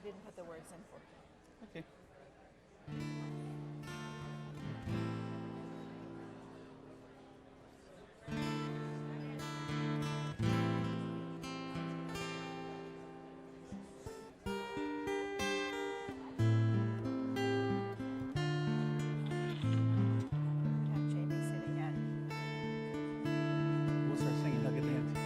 didn't put the words in for. Okay. Have Jamie sitting at. We'll start singing. They'll get the hint.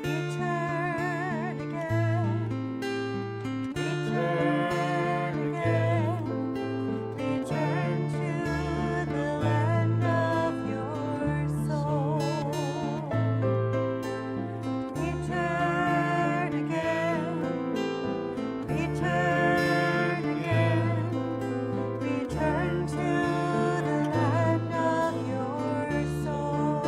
Return again. Return again. Return to the land of your soul. Return again. Return again. Return to the land of your soul.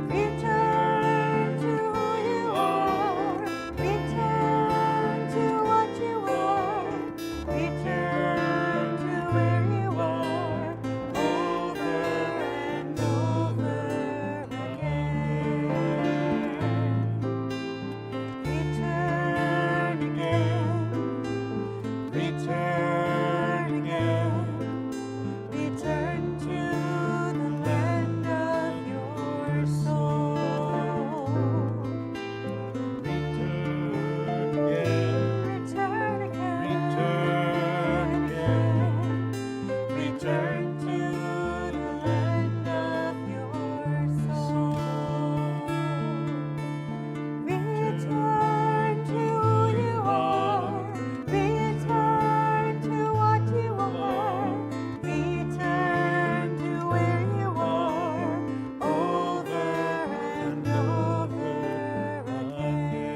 Return to who you are. Return to what you are. Return to where you are. Over and over again. Return again. Return again. Return to the land of your soul. Return again. Return again. Return again. Return to the land of your soul. Return to who you are. Return to what you are. Return to where you are. Over and over again.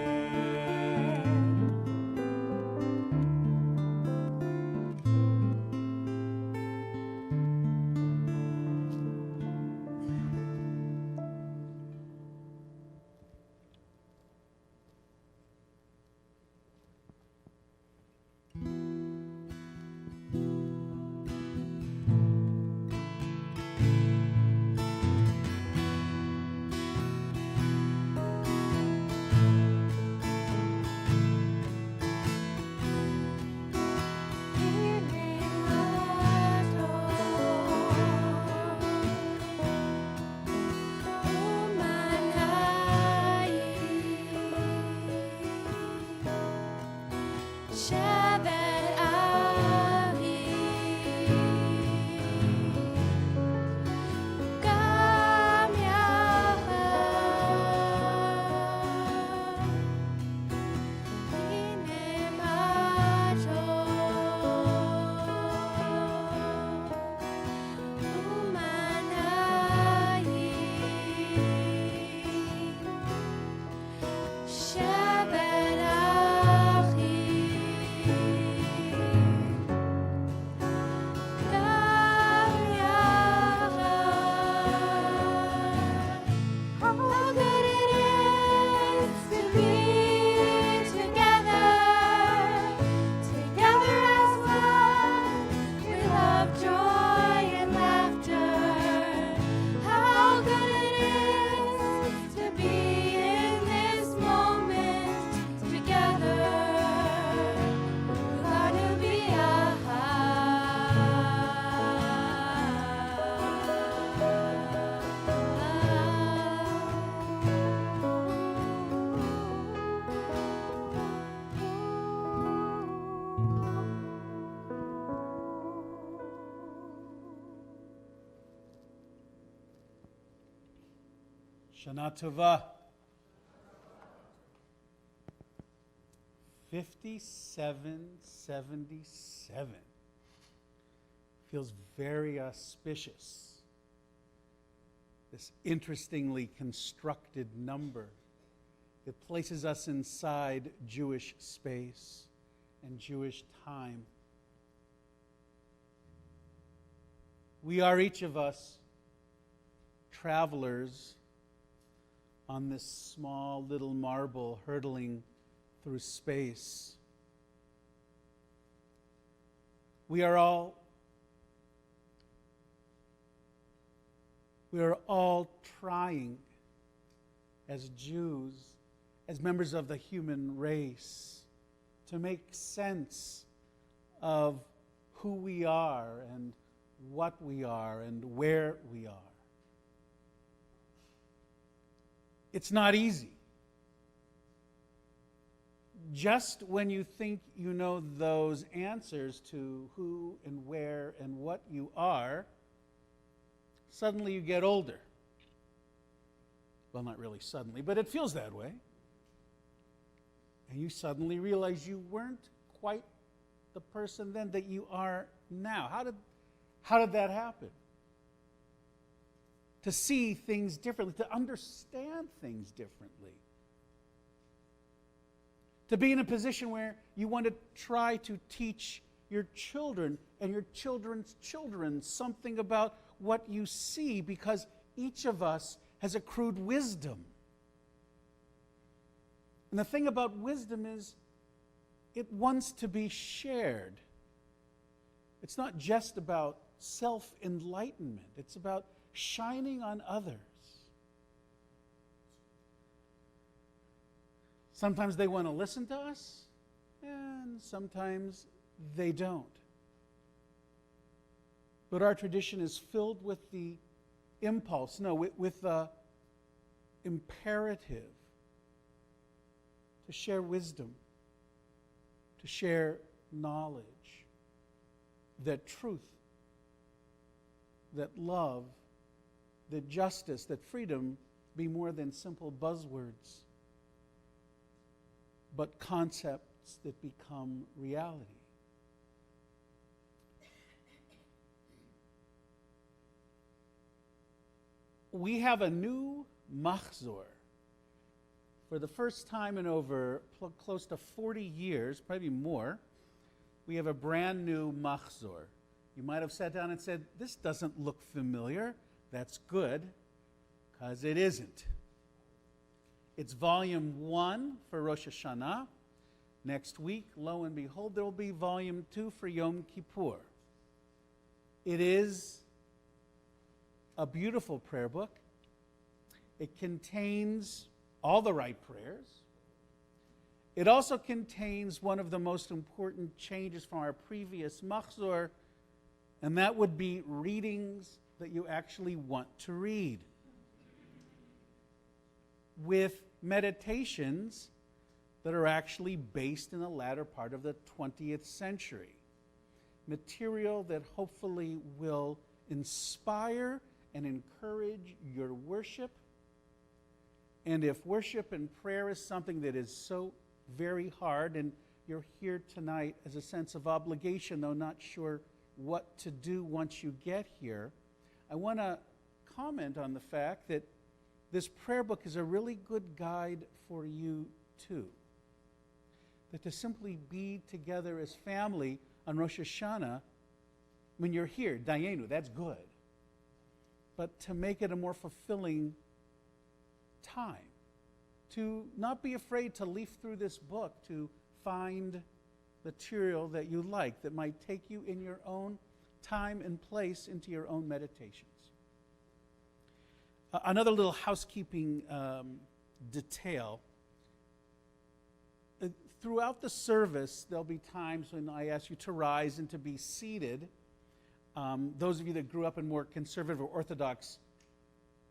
Shana Tova. 5777. Feels very auspicious. This interestingly constructed number. It places us inside Jewish space and Jewish time. We are each of us travelers on this small little marble hurtling through space. We are all trying as Jews, as members of the human race, to make sense of who we are and what we are and where we are. It's not easy. Just when you think you know those answers to who and where and what you are, suddenly you get older. Well, not really suddenly, but it feels that way. And you suddenly realize you weren't quite the person then that you are now. How did that happen? To see things differently, to understand things differently. To be in a position where you want to try to teach your children and your children's children something about what you see, because each of us has accrued wisdom. And the thing about wisdom is it wants to be shared. It's not just about self-enlightenment. It's about shining on others. Sometimes they want to listen to us, and sometimes they don't. But our tradition is filled with the impulse, with the imperative to share wisdom, to share knowledge, that truth, that love, that justice, that freedom be more than simple buzzwords, but concepts that become reality. We have a new machzor. For the first time in over close to 40 years, probably more, we have a brand new machzor. You might have sat down and said, this doesn't look familiar. That's good, because it isn't. It's volume 1 for Rosh Hashanah. Next week, lo and behold, there will be volume 2 for Yom Kippur. It is a beautiful prayer book. It contains all the right prayers. It also contains one of the most important changes from our previous machzor, and that would be readings that you actually want to read, with meditations that are actually based in the latter part of the 20th century. Material that hopefully will inspire and encourage your worship. And if worship and prayer is something that is so very hard, and you're here tonight as a sense of obligation, though not sure what to do once you get here, I want to comment on the fact that this prayer book is a really good guide for you too. That to simply be together as family on Rosh Hashanah, when you're here, Dayenu, that's good. But to make it a more fulfilling time, to not be afraid to leaf through this book, to find material that you like, that might take you in your own time and place into your own meditations. Another little housekeeping detail. Throughout the service, there'll be times when I ask you to rise and to be seated. Those of you that grew up in more conservative or Orthodox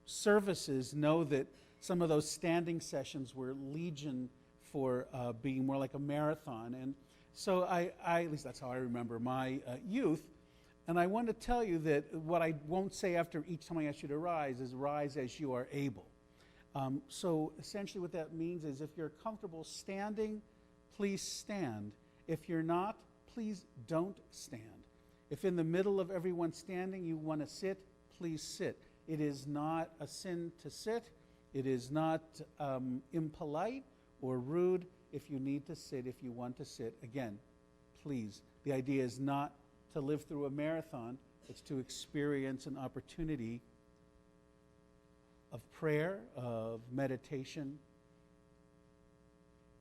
services know that some of those standing sessions were legion for being more like a marathon. And so I at least that's how I remember my youth. And I want to tell you that what I won't say after each time I ask you to rise is rise as you are able. So essentially what that means is if you're comfortable standing, please stand. If you're not, please don't stand. If in the middle of everyone standing you want to sit, please sit. It is not a sin to sit. It is not impolite or rude. If you need to sit, if you want to sit, again, please. The idea is not to live through a marathon. It's to experience an opportunity of prayer, of meditation,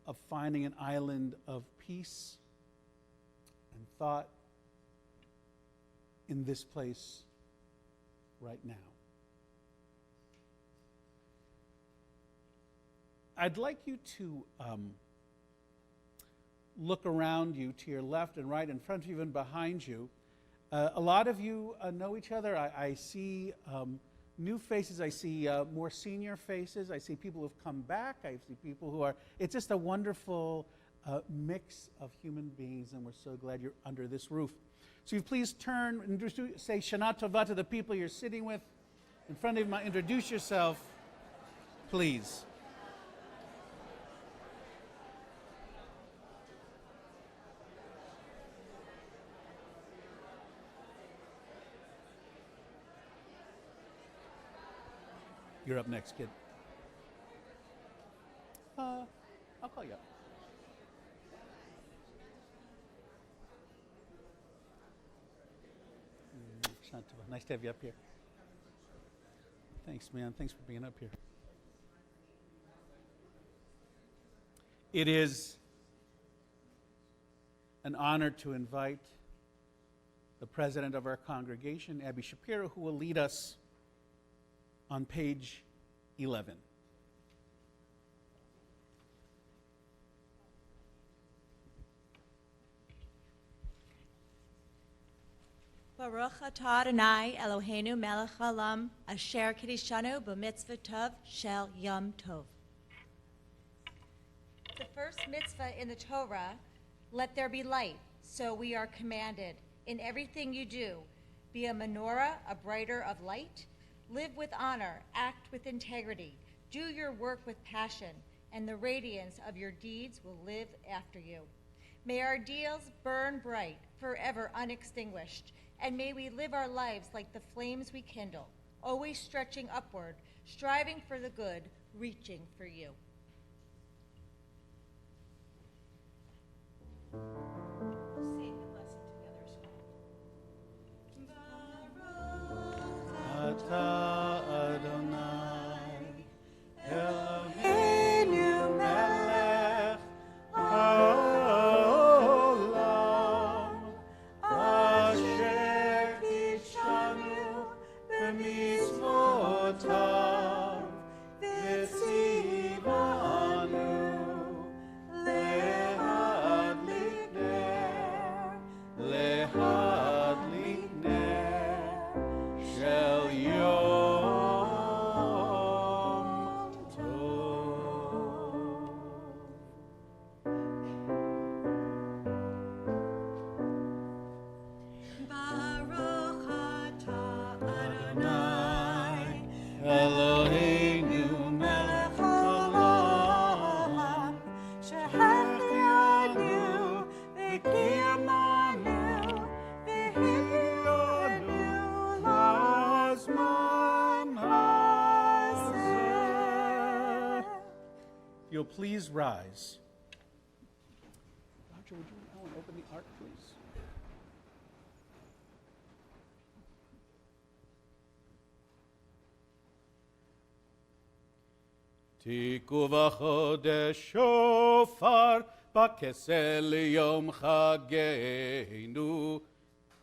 of finding an island of peace and thought in this place right now. I'd like you to look around you to your left and right, in front of you and behind you. A lot of you know each other. I see new faces. I see more senior faces. I see people who've come back. I see people who are, it's just a wonderful mix of human beings, and we're so glad you're under this roof. So you please turn and say Shana Tova to the people you're sitting with. In front of you, introduce yourself, please. You're up next, kid. I'll call you up. Nice to have you up here. Thanks, man. Thanks for being up here. It is an honor to invite the president of our congregation, Abby Shapiro, who will lead us on page 11. Baruch atah Adonai Eloheinu melech haolam asher kiddushanu b'mitzvah tov shel yom tov. The first mitzvah in the Torah, let there be light, so we are commanded. In everything you do, be a menorah, a brighter of light. Live with honor, act with integrity, do your work with passion, and the radiance of your deeds will live after you. May our deeds burn bright, forever unextinguished, and may we live our lives like the flames we kindle, always stretching upward, striving for the good, reaching for you. We'll say the blessing together as well. Atah Adonai Eloheinu melech haolam asher kiddushanu b'mitzvotav v'tzivanu lehadlik ner shel yom tov. Baruch atah Adonai Eloheinu melech haolam shehechianu v'kiyamanu v'hilyanu lazman hazeh. You'll please rise. Roger, would you open the ark, please? תיקו בחודש שופר בכסל ליום חגנו.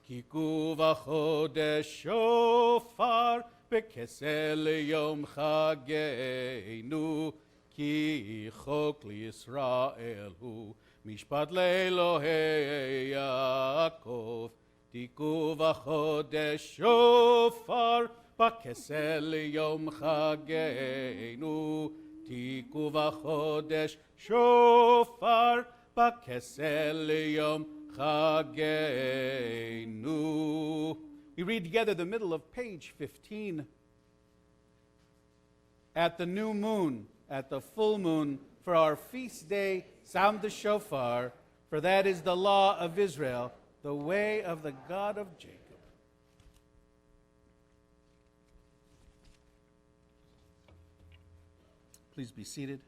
תיקו בחודש שופר בכסל ליום חגנו. כי חוק לישראל הוא משפט לאלוהי יעקב. תיקו בחודש שופר בכסל ליום חגנו. תיקו בחודש שופר בכסל ליום חגנו. We read together the middle of page 15. At the new moon, at the full moon, for our feast day, sound the shofar, for that is the law of Israel, the way of the God of Jacob. Please be seated.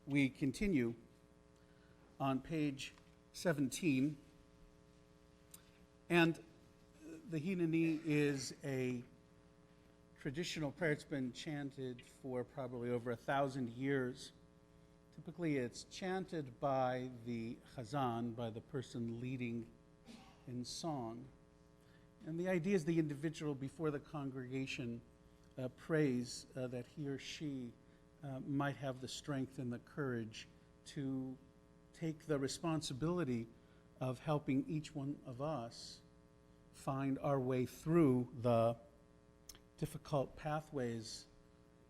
We continue on page 17, and the Hineni is a traditional prayer. It's been chanted for probably over 1,000 years. Typically, it's chanted by the chazan, by the person leading in song. And the idea is the individual before the congregation prays that he or she might have the strength and the courage to take the responsibility of helping each one of us find our way through the difficult pathways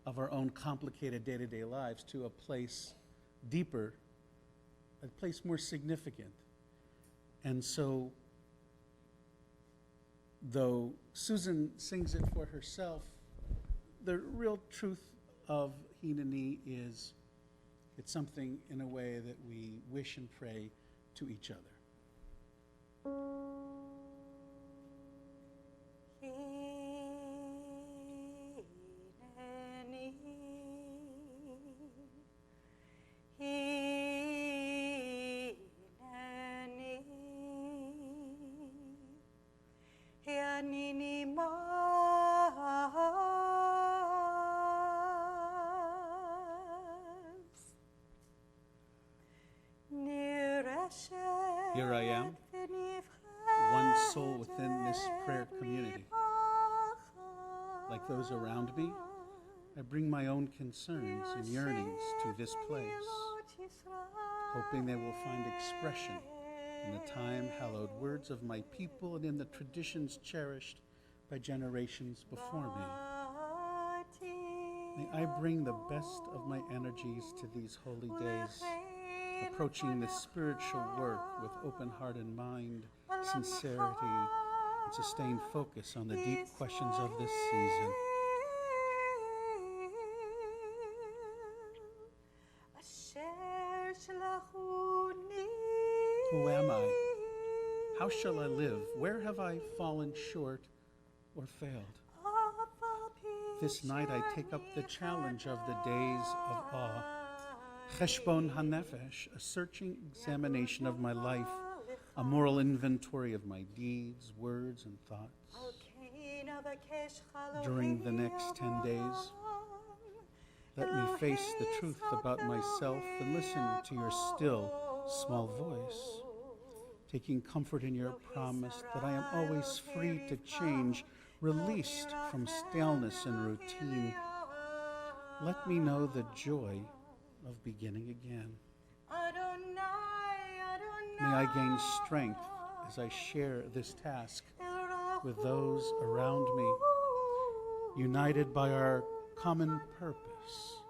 of our own complicated day-to-day lives to a place deeper, a place more significant. And so, though Susan sings it for herself, the real truth of Hineni is it's something in a way that we wish and pray to each other. Here I am, one soul within this prayer community. Like those around me, I bring my own concerns and yearnings to this place, hoping they will find expression in the time-hallowed words of my people and in the traditions cherished by generations before me. May I bring the best of my energies to these holy days, approaching this spiritual work with open heart and mind, sincerity, and sustained focus on the deep questions of this season. Who am I? How shall I live? Where have I fallen short or failed? This night I take up the challenge of the days of awe. Cheshbon HaNefesh, a searching examination of my life, a moral inventory of my deeds, words, and thoughts. During the next 10 days, let me face the truth about myself and listen to your still, small voice, taking comfort in your promise that I am always free to change, released from staleness and routine. Let me know the joy of beginning again. May I gain strength as I share this task with those around me, united by our common purpose.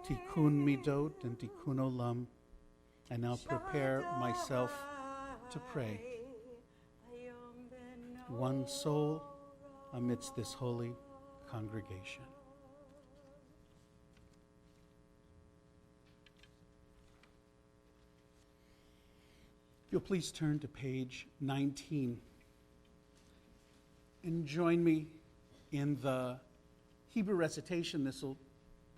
Tikkun Midot and Tikkun Olam. I now prepare myself to pray. One soul amidst this holy congregation. If you'll please turn to page 19 and join me in the Hebrew recitation.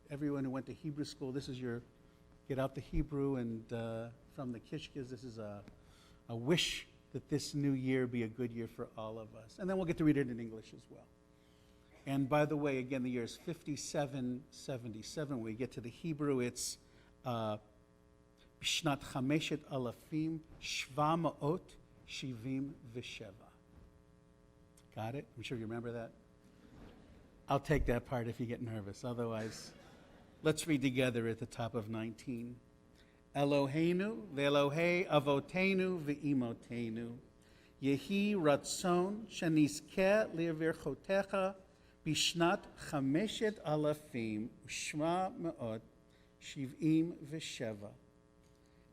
Everyone who went to Hebrew school, this is your, get out the Hebrew, and from the Kishkas, this is a wish that this new year be a good year for all of us. And then we'll get to read it in English as well. And by the way, again, the year is 5777. When we get to the Hebrew, it's Bishnat Chameshet Alafim Shva Ma'ot Shivim V'Sheva. Got it? I'm sure you remember that. I'll take that part if you get nervous. Otherwise, let's read together at the top of 19. Eloheinu ve'Elohei avotenu ve'imotenu yehi ratzon shenizkeh le'virchotecha bishnat chameshet alafim u'shma me'ot shiv'im v'sheva.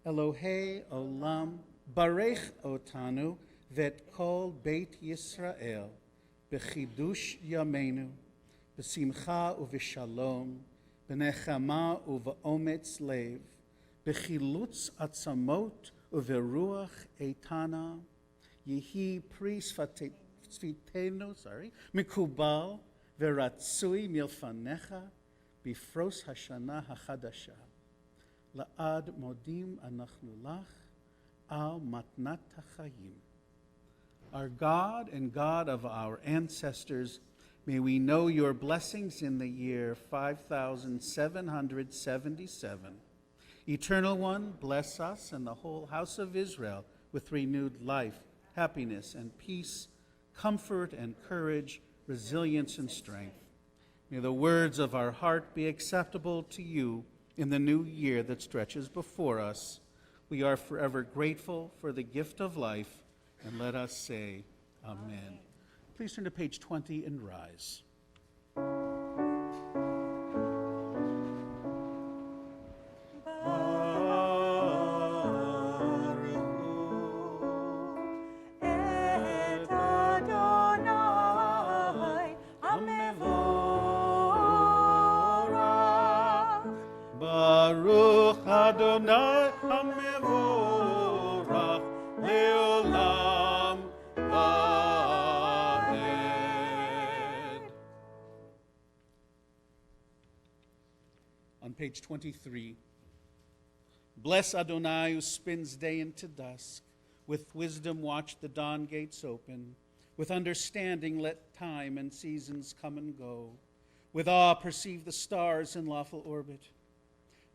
Elohei olam barech otanu ve'et kol beit Yisrael b'chidush yameinu b'simcha u'v'shalom b'nechama u'v'ometz lev b'chilutz atzamot u'veruach eitana yehi pri sfitenu, mikubal v'ratzui milfanecha b'fros hashana hachadasha la'ad modim anachnu lach al matnat hachayim. Our God and God of our ancestors, May we know your blessings in the year 5777. Eternal One, bless us and the whole house of Israel with renewed life, happiness and peace, comfort and courage, resilience and strength. May the words of our heart be acceptable to you in the new year that stretches before us. We are forever grateful for the gift of life, and let us say, Amen. Please turn to page 20 and rise. Baruch Adonai HaMevorach Leolam Vaed. On page 23, bless Adonai who spins day into dusk. With wisdom watch the dawn gates open. With understanding let time and seasons come and go. With awe perceive the stars in lawful orbit.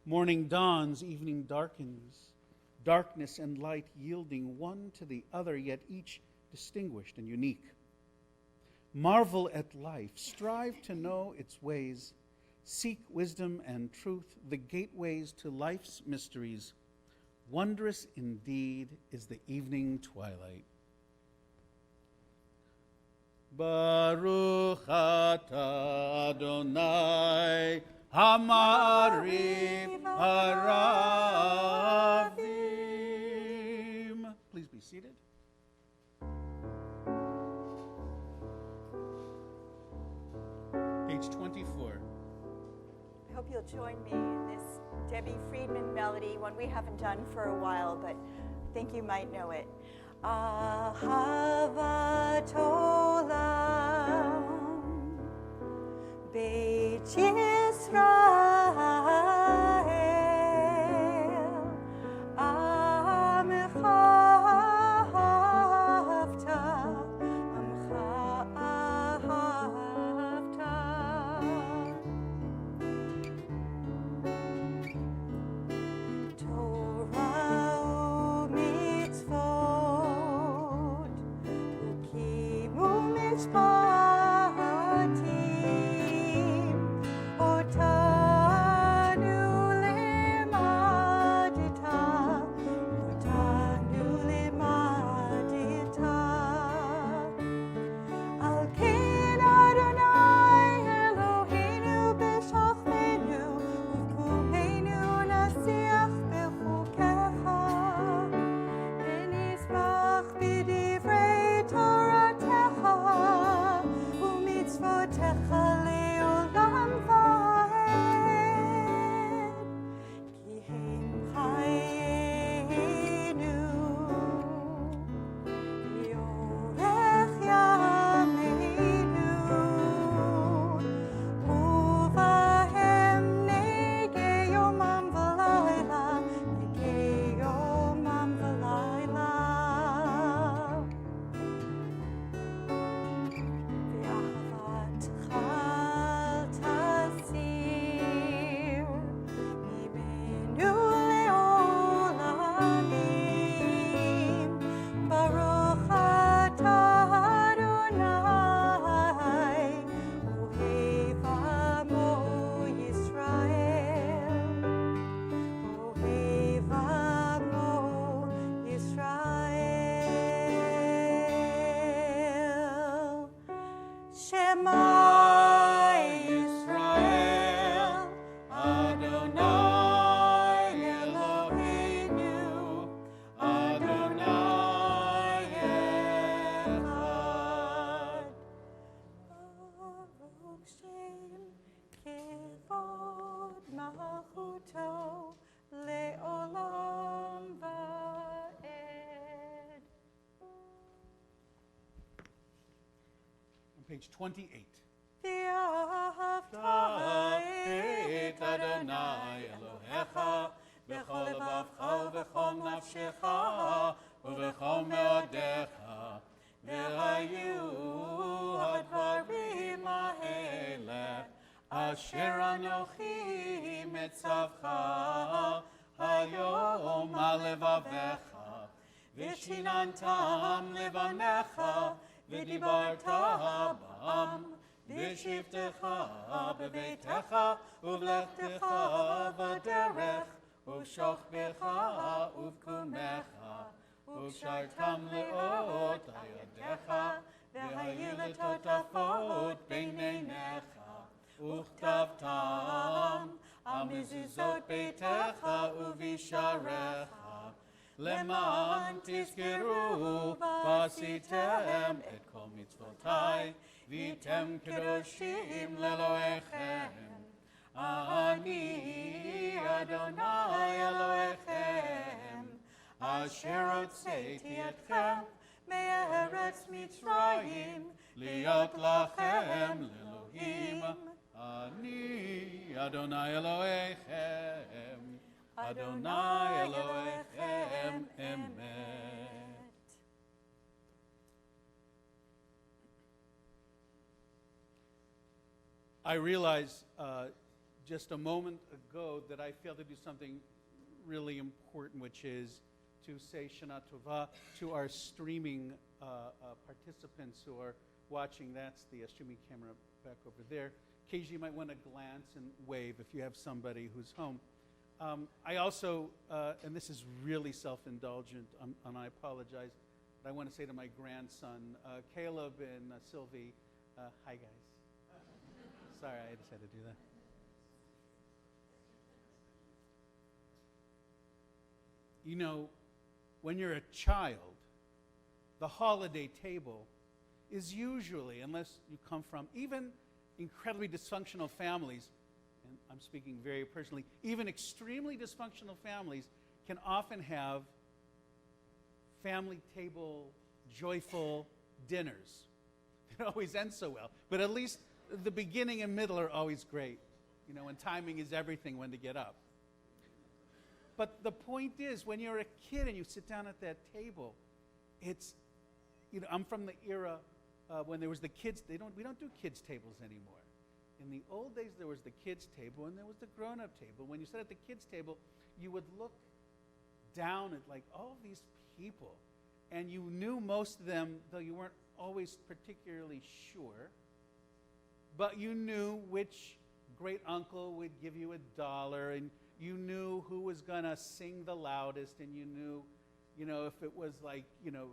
Morning dawns, evening darkens, darkness and light yielding one to the other, yet each distinguished and unique. Marvel at life, strive to know its ways, seek wisdom and truth, the gateways to life's mysteries. Wondrous indeed is the evening twilight. Baruch atah Adonai Hamariv Haravim. Please be seated. Page 24. I hope you'll join me in this Debbie Friedman melody, one we haven't done for a while, but I think you might know it. Ahavat olam, Beit Yisrael, Amcha ahavta, Amcha ahavta. Torah u'mitzvot, ukimu mishpatim, otanu lemadita, otanu lemadita. Al ken Adonai Eloheinu b'shachmenu, uv'kumeinu nasiach b'chukecha, v'nisbach b'divrei Toratecha, u'mitzvotecha le'olam va'ed, ki hem chayenu. Yorech yameinu, uvahem negei yomam v'layla, negei yomam v'layla. V'ahavatcha al tasir, mimenu le'olamim. Baruch atah Adonai, ohev amo Yisrael, ohev amo Yisrael. Shema Yisrael, Adonai Eloheinu, Adonai echad. Baruch Shem kevod malchuto le'olam va'ed. On page 28. V'ahavta את אדוני אלוהיך בכל לבבך ובכל נפשך ובכל מאודיך והיו הדברים אשר אנוכי מצווך היום על לבביך, ושיננתם לבניך, ודיברת בם, בשבתך בביתך, ובלכתך בדרך, ובשוכבך ובקומך, ובשרתם לאות על ידיך, והיו לטוטפות בין עיניך, וכתבתם על מזוזות ביתך ובשעריך, למען תזכרו ועשיתם את כל מצוותי, והייתם קדושים לאלוהיכם. אני אדוני אלוהיכם, אשר הוצאתי אתכם מארץ מצרים, להיות לכם לאלוהים. אני אדוני אלוהיכם, אדוני אלוהיכם אמת. I realized just a moment ago that I failed to do something really important, which is to say Shana Tova to our streaming participants who are watching. That's the streaming camera back over there. Occasionally you might want to glance and wave if you have somebody who's home. I also, and this is really self-indulgent, and I apologize, but I want to say to my grandson, Caleb and Sylvie, hi guys. Sorry, I just had to do that. You know, when you're a child, the holiday table is usually, unless you come from even incredibly dysfunctional families, and I'm speaking very personally, even extremely dysfunctional families can often have family table, joyful dinners. It always ends so well, but at least the beginning and middle are always great, you know, and timing is everything when to get up. But the point is, when you're a kid and you sit down at that table, it's, you know, I'm from the era when there was the kids, we don't do kids tables anymore. In the old days, there was the kids table and there was the grown-up table. When you sat at the kids table, you would look down at like all these people, and you knew most of them, though you weren't always particularly sure, but you knew which great uncle would give you $1, and you knew who was going to sing the loudest, and you knew, you know, if it was like, you know,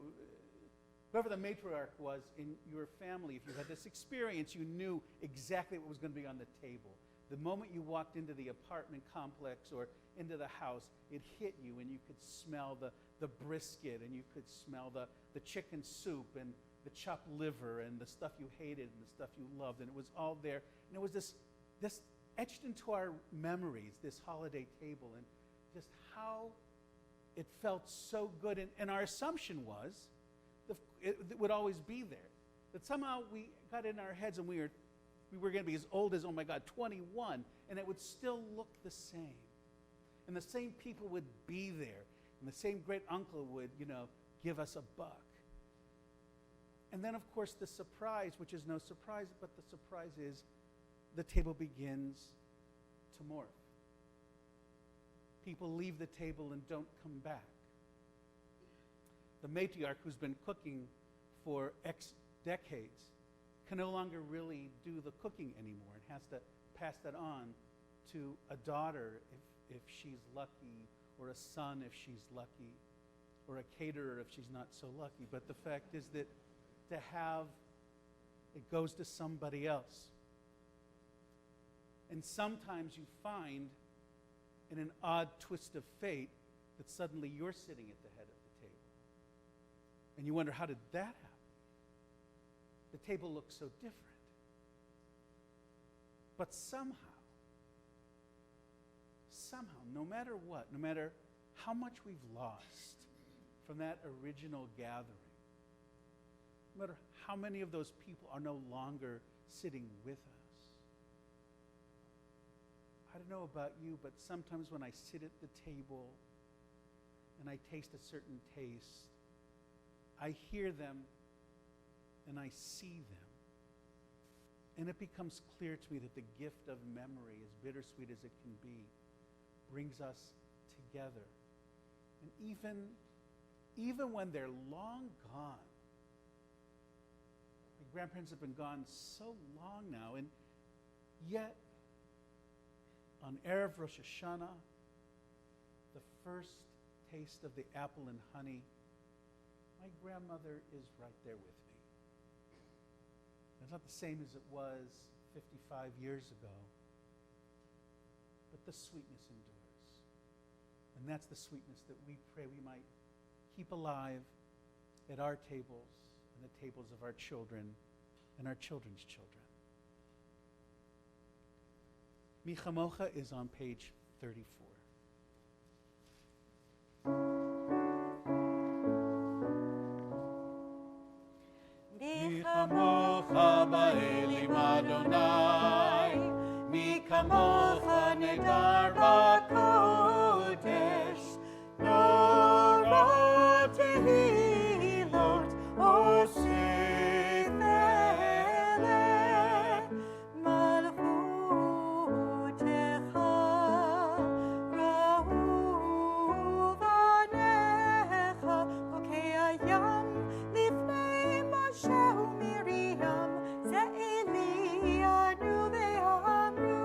whoever the matriarch was in your family, if you had this experience, you knew exactly what was going to be on the table. The moment you walked into the apartment complex or into the house, it hit you, and you could smell the brisket, and you could smell the chicken soup, and the chopped liver, and the stuff you hated and the stuff you loved, and it was all there. And it was this etched into our memories, this holiday table, and just how it felt so good. And our assumption was it would always be there. That somehow we got in our heads and we were going to be as old as, oh my God, 21, and it would still look the same. And the same people would be there, and the same great uncle would, you know, give us $1. And then, of course, the surprise, which is no surprise, but the surprise is the table begins to morph. People leave the table and don't come back. The matriarch who's been cooking for X decades can no longer really do the cooking anymore and has to pass that on to a daughter if she's lucky, or a son if she's lucky, or a caterer if she's not so lucky. But the fact is that to have, it goes to somebody else. And sometimes you find, in an odd twist of fate, that suddenly you're sitting at the head of the table. And you wonder, how did that happen? The table looks so different. But somehow, no matter what, no matter how much we've lost from that original gathering, no matter how many of those people are no longer sitting with us, I don't know about you, but sometimes when I sit at the table and I taste a certain taste, I hear them and I see them. And it becomes clear to me that the gift of memory, as bittersweet as it can be, brings us together. And even when they're long gone, my grandparents have been gone so long now, and yet on Erev Rosh Hashanah, the first taste of the apple and honey, my grandmother is right there with me. It's not the same as it was 55 years ago, but the sweetness endures. And that's the sweetness that we pray we might keep alive at our tables and the tables of our children and our children's children. Mi Chamocha is on page 34. Mi Chamocha ba'elim Adonai, Mi Chamocha nedar b'kodesh, Nora tehilot osif ele, Malchutecha ra'u vanecha, Bokei hayam lifnei Moshe uMiriam, Ze Elianu ve'amru,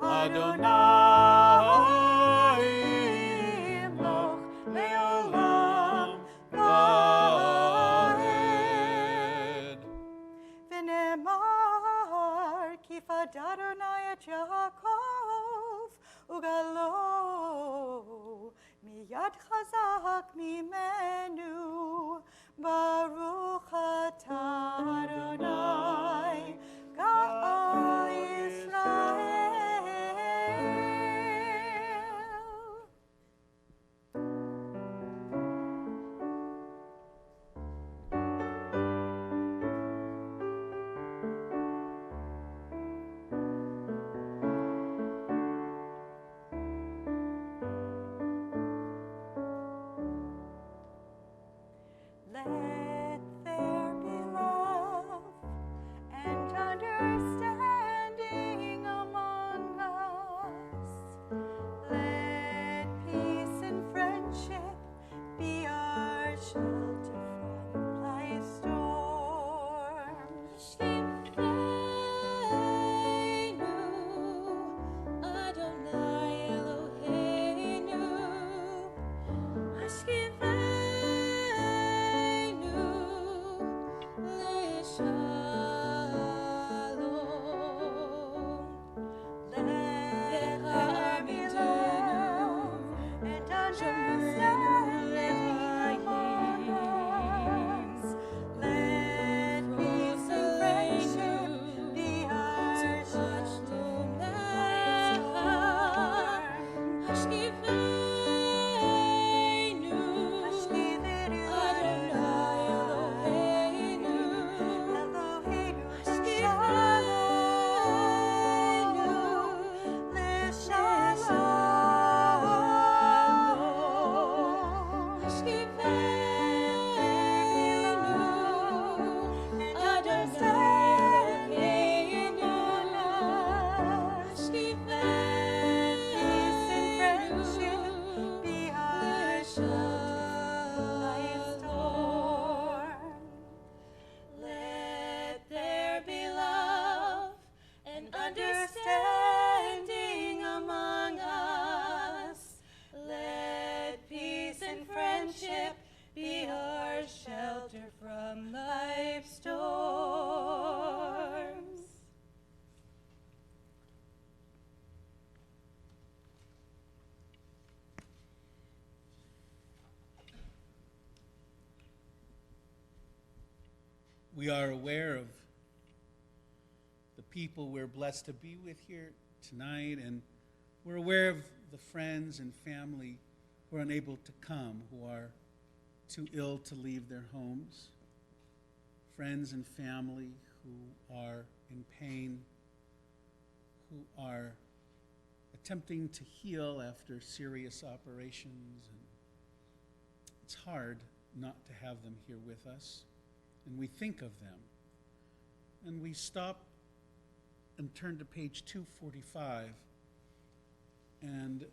Adonai imloch le'olam va'ed. V'nemar kifad Adonai et Yaakov, ugalo miyad chazak mimenu, Baruch atah Adonai Ga'al Yisrael. Let there be love and understanding among us. Let peace and friendship be our shelter from life's storms. Shifeinu, Adonai Eloheinu, Ashkivenu Leshalom. Let there be love and understanding among us. Let peace and friendship be our shelter from life's storm. Ashkivenu, Adonai Eloheinu, Ashkivenu, Leshalom. Ashkivenu, Adonai Eloheinu, Ashkivenu, be our shelter. Let there be love and understanding among us. Let peace and friendship be our shelter from life's storms. We are aware of the people we're blessed to be with here tonight, and we're aware of the friends and family who are unable to come, who are too ill to leave their homes. Friends and family who are in pain, who are attempting to heal after serious operations. And it's hard not to have them here with us, and we think of them. and we stop and turn to page 245 and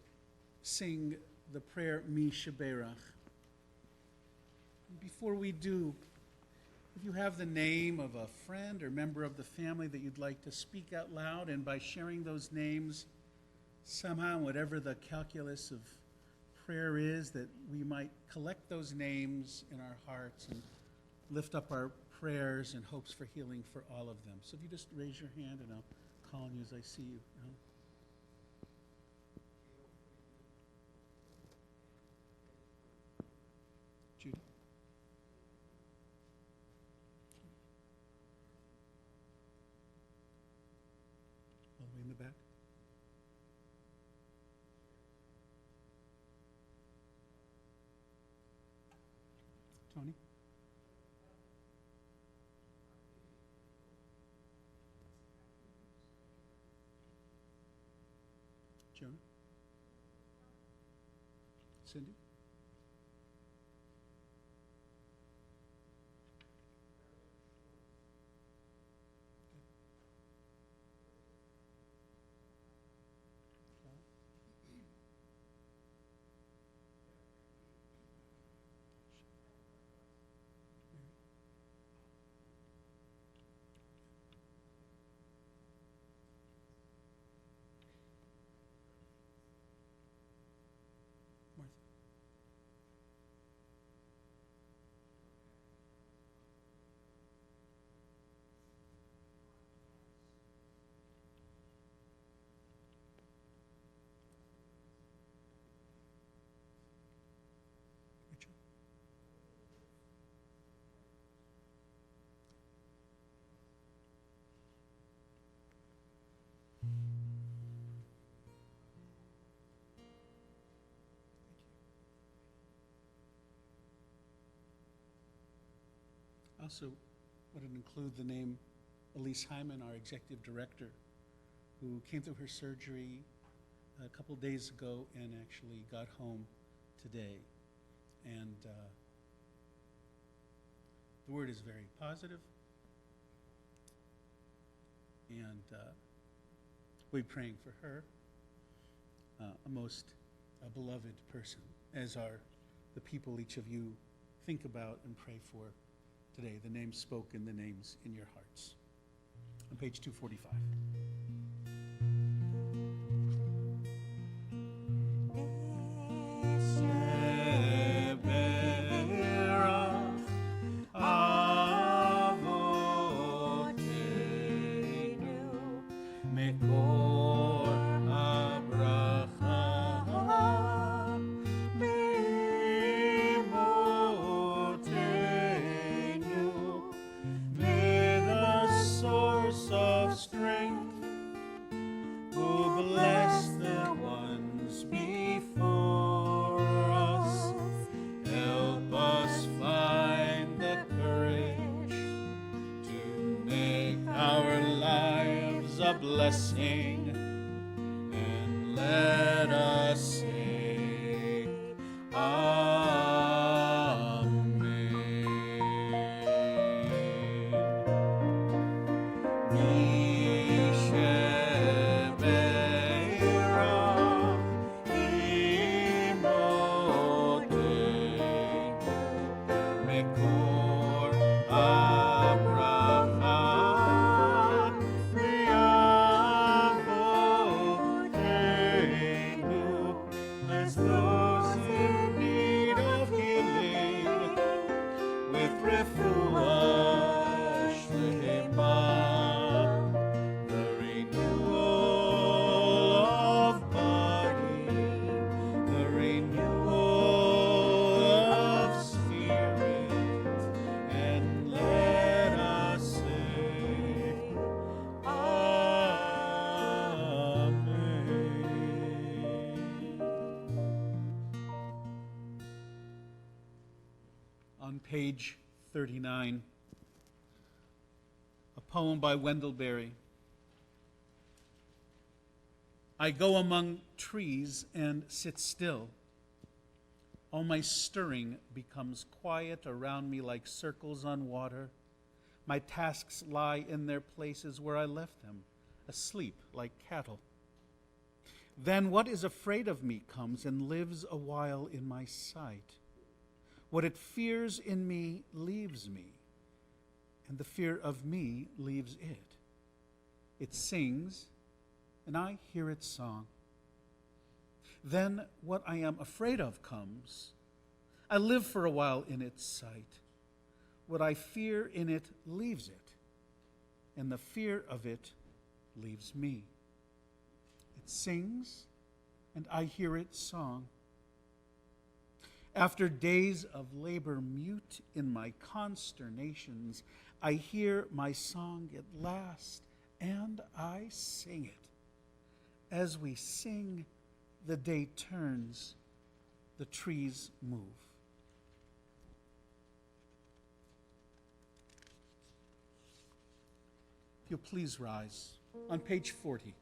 sing the prayer Mi Sheberach. Before we do, if you have the name of a friend or member of the family that you'd like to speak out loud, and by sharing those names, somehow, whatever the calculus of prayer is, that we might collect those names in our hearts and lift up our prayers and hopes for healing for all of them. So if you just raise your hand, and I'll call on you as I see you. Judy? All the way in the back? Tony? Jonah? Cindy? Martha? Rachel? I also wanted to include the name Elise Hyman, our executive director, who came through her surgery a couple days ago and actually got home today. And the word is very positive, and we're praying for her, a most beloved person, as are the people each of you think about and pray for today, the names spoken, the names in your hearts. On page 245. Blessing, and let us say Amen. Mi Sheberach Imotenu Mekor Abraham. Those in need of healing with refuah shlema, the renewal of body, the renewal of spirit, and let us say on page 39, a poem by Wendell Berry. I go among trees and sit still. All my stirring becomes quiet around me like circles on water. My tasks lie in their places where I left them, asleep like cattle. Then what is afraid of me comes and lives a while in my sight. What it fears in me leaves me, and the fear of me leaves it. It sings, and I hear its song. Then what I am afraid of comes. I live for a while in its sight. What I fear in it leaves it, and the fear of it leaves me. It sings, and I hear its song. After days of labor mute in my consternations, I hear my song at last, and I sing it. As we sing, the day turns, the trees move. If you'll please rise on page 40.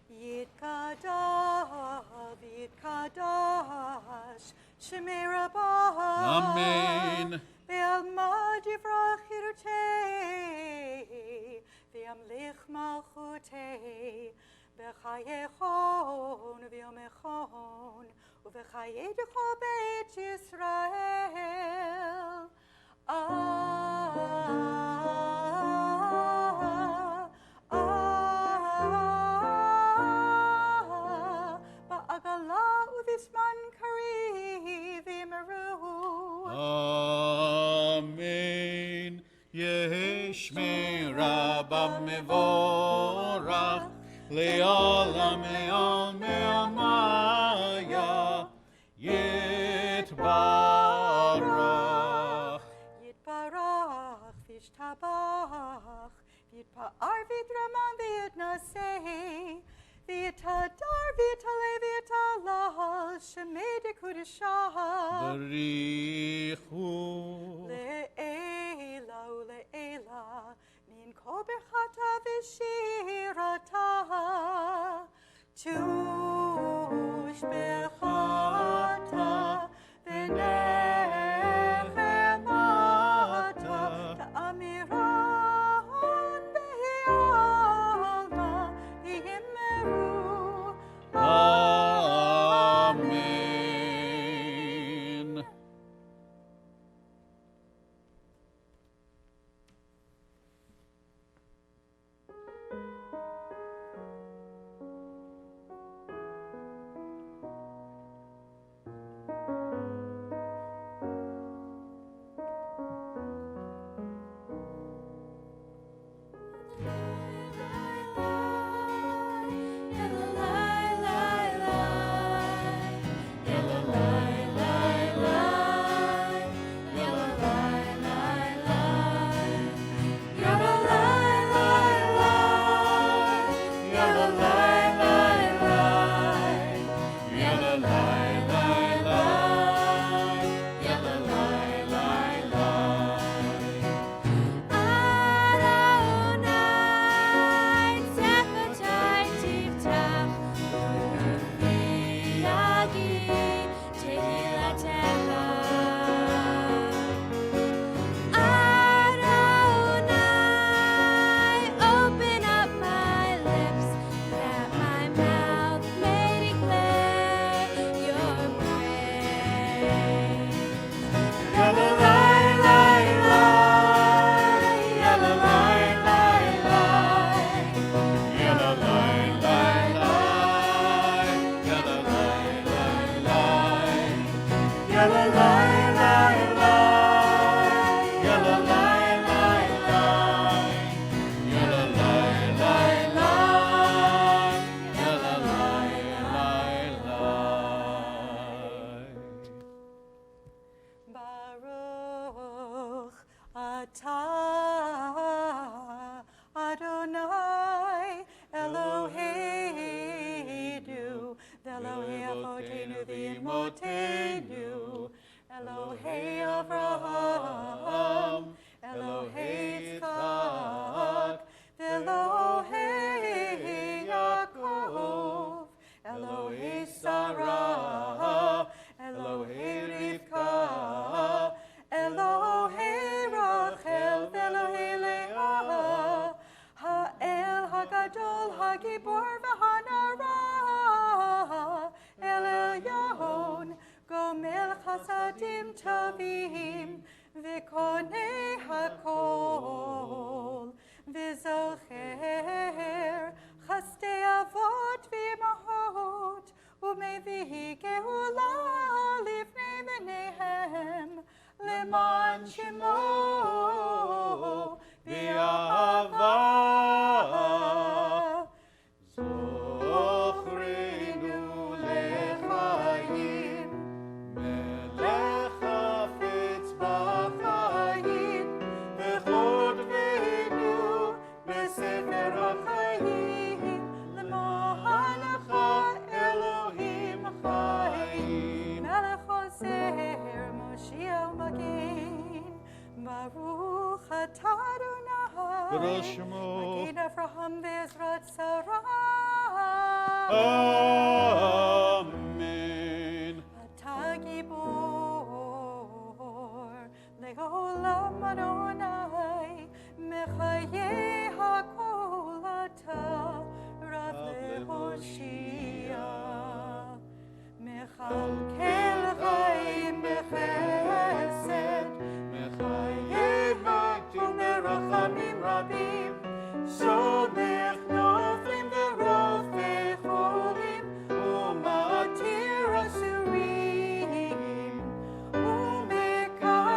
Yitkadav, Yitkadash, Shemei Rabbah. Amen. Ve'alma divrach irtei, ve'amlich malchutei, v'chayechon v'yomechon, u'v'chayedecho beit Yisrael. Ba'agala u'visman kari v'yimeru. Amen. Yesh Rabba mevorach le'olam me'al me'amaya yitbarach. Yitbarach v'yishtabach v'yitpa'ar v'yitraman v'yitnaseh v'yitadar v'yitaleh v'yitalal shemei dekudeshah Barichu. le'ela u'le'ela min kol bechata v'shirata tush bechata v'nechemata ta'amiran v'hialma v'yimeru. Amen. Baruch atah Adonai Eloheinu v'Elohei Avotenu v'Imotenu Elohei Avraham Elohei Yitzchak v'Elohei Yaakov Elohei Sarah Elohei Rivka Elohei Rachel v'Elohei למען שמו באהבה. זוכרנו לחיים, מלך חפץ בחיים, וכותבנו בספר החיים, למענך אלוהים חיים. מלך עוזר, מושיע ומגן, ברוך אתה אדוני, בראש שמו. מגן אברהם ועזרת שרה. אמן. אתה גיבור לעולם אדוני, מחיי הכל אתה רב להושיע. מכלכל חיים בחסד, מחייב הכל ברחמים רבים, סומך נופלים ורופא חולים, ומתיר אסורים, ומקיים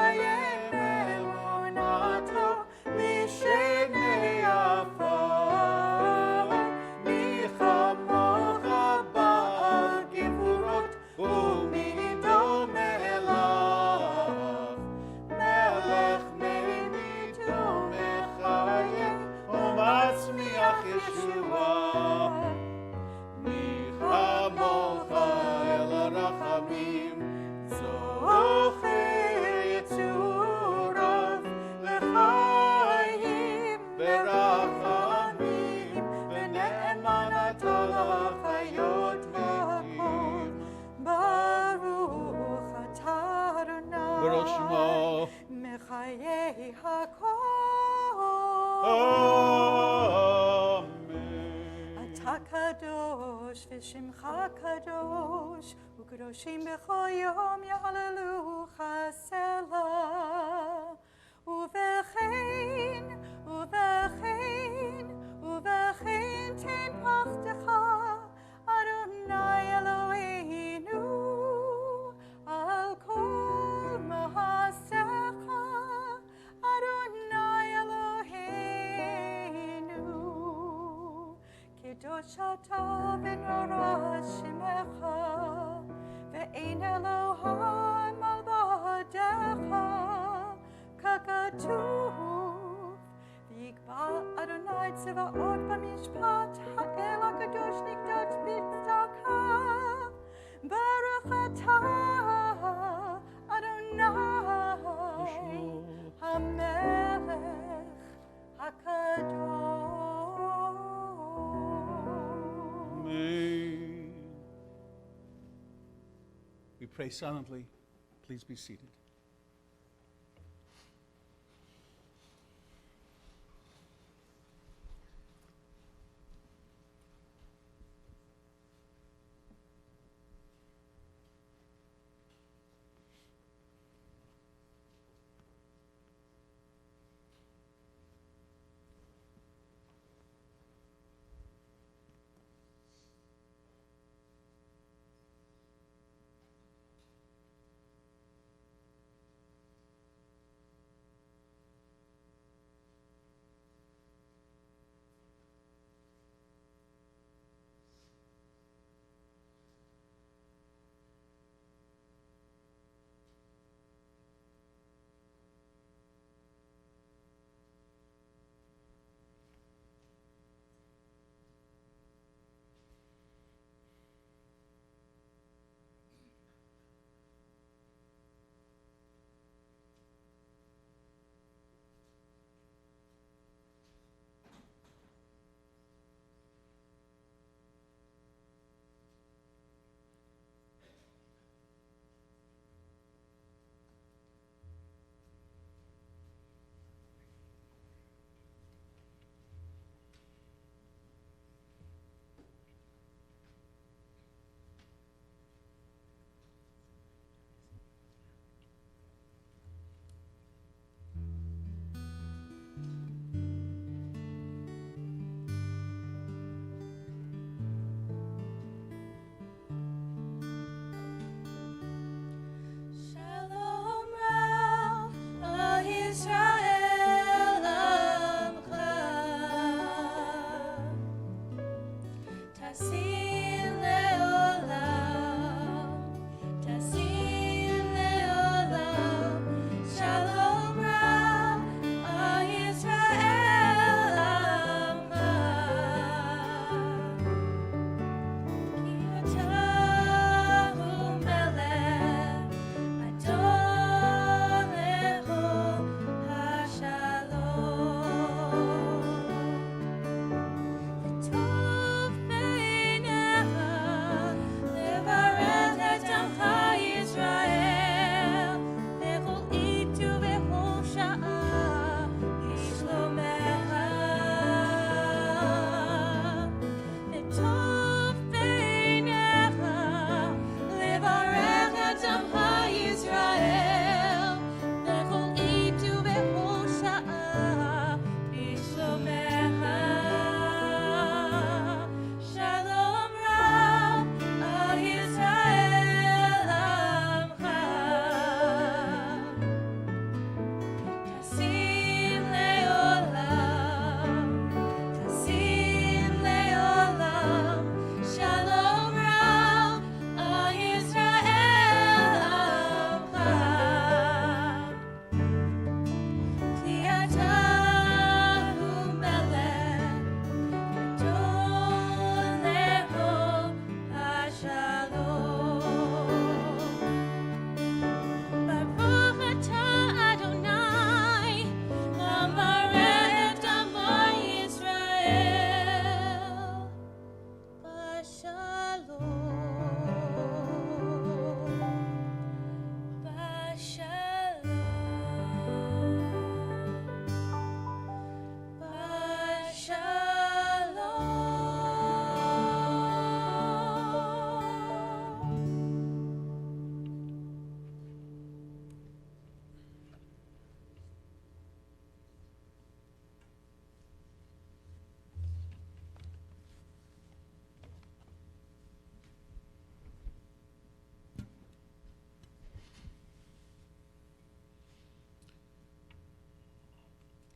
אמונתו לשני עפר. מי כמוך בעל גבורות, ומי דומה לך, מלך ממית ומחיה ומצמיח ישועה. מי כמוך אל הרחמים, זוכר יצוריו לחיים ברחמים, ונאמן אתה לחיות מתים. ברוך אתה אדוני, בראש שמו. מחיי הכל. אמן. אתה קדוש ושמך קדוש, וקדושים בכל יום יהללוך סלה. ובכן, ובכן, ובכן תן פחדך, אדוני אלוהינו, על כל מעשיך, אדוני אלוהינו. קדוש אתה ונורא שמך, ואין אלוהים מלבדך, ככתוב, ויקבע אדוני צבאות במשפט, האל הקדוש נקדש בצדקה. ברוך אתה אדוני המלך הקדוש. Amen. We pray silently. Please be seated.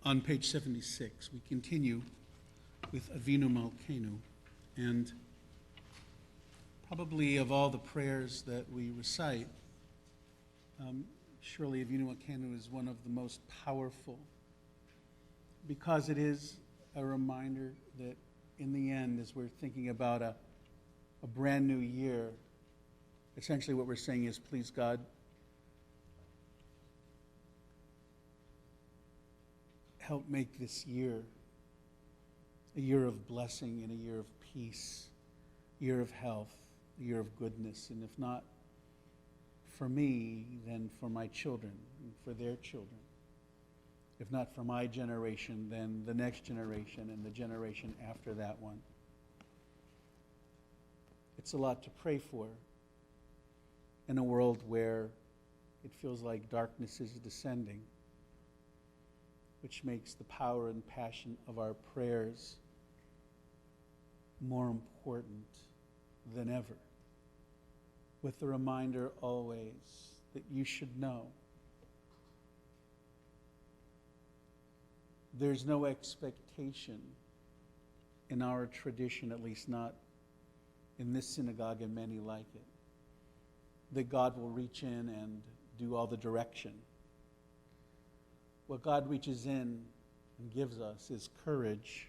On page 76, we continue with Avinu Malkeinu, and probably of all the prayers that we recite, surely Avinu Malkeinu is one of the most powerful, because it is a reminder that in the end, as we're thinking about a brand new year, essentially what we're saying is, please God, help make this year a year of blessing and a year of peace, a year of health, a year of goodness. And if not for me, then for my children and for their children. If not for my generation, then the next generation and the generation after that one. It's a lot to pray for in a world where it feels like darkness is descending, which makes the power and passion of our prayers more important than ever, with the reminder always that you should know there's no expectation in our tradition, at least not in this synagogue and many like it, that God will reach in and do all the direction. What God reaches in and gives us is courage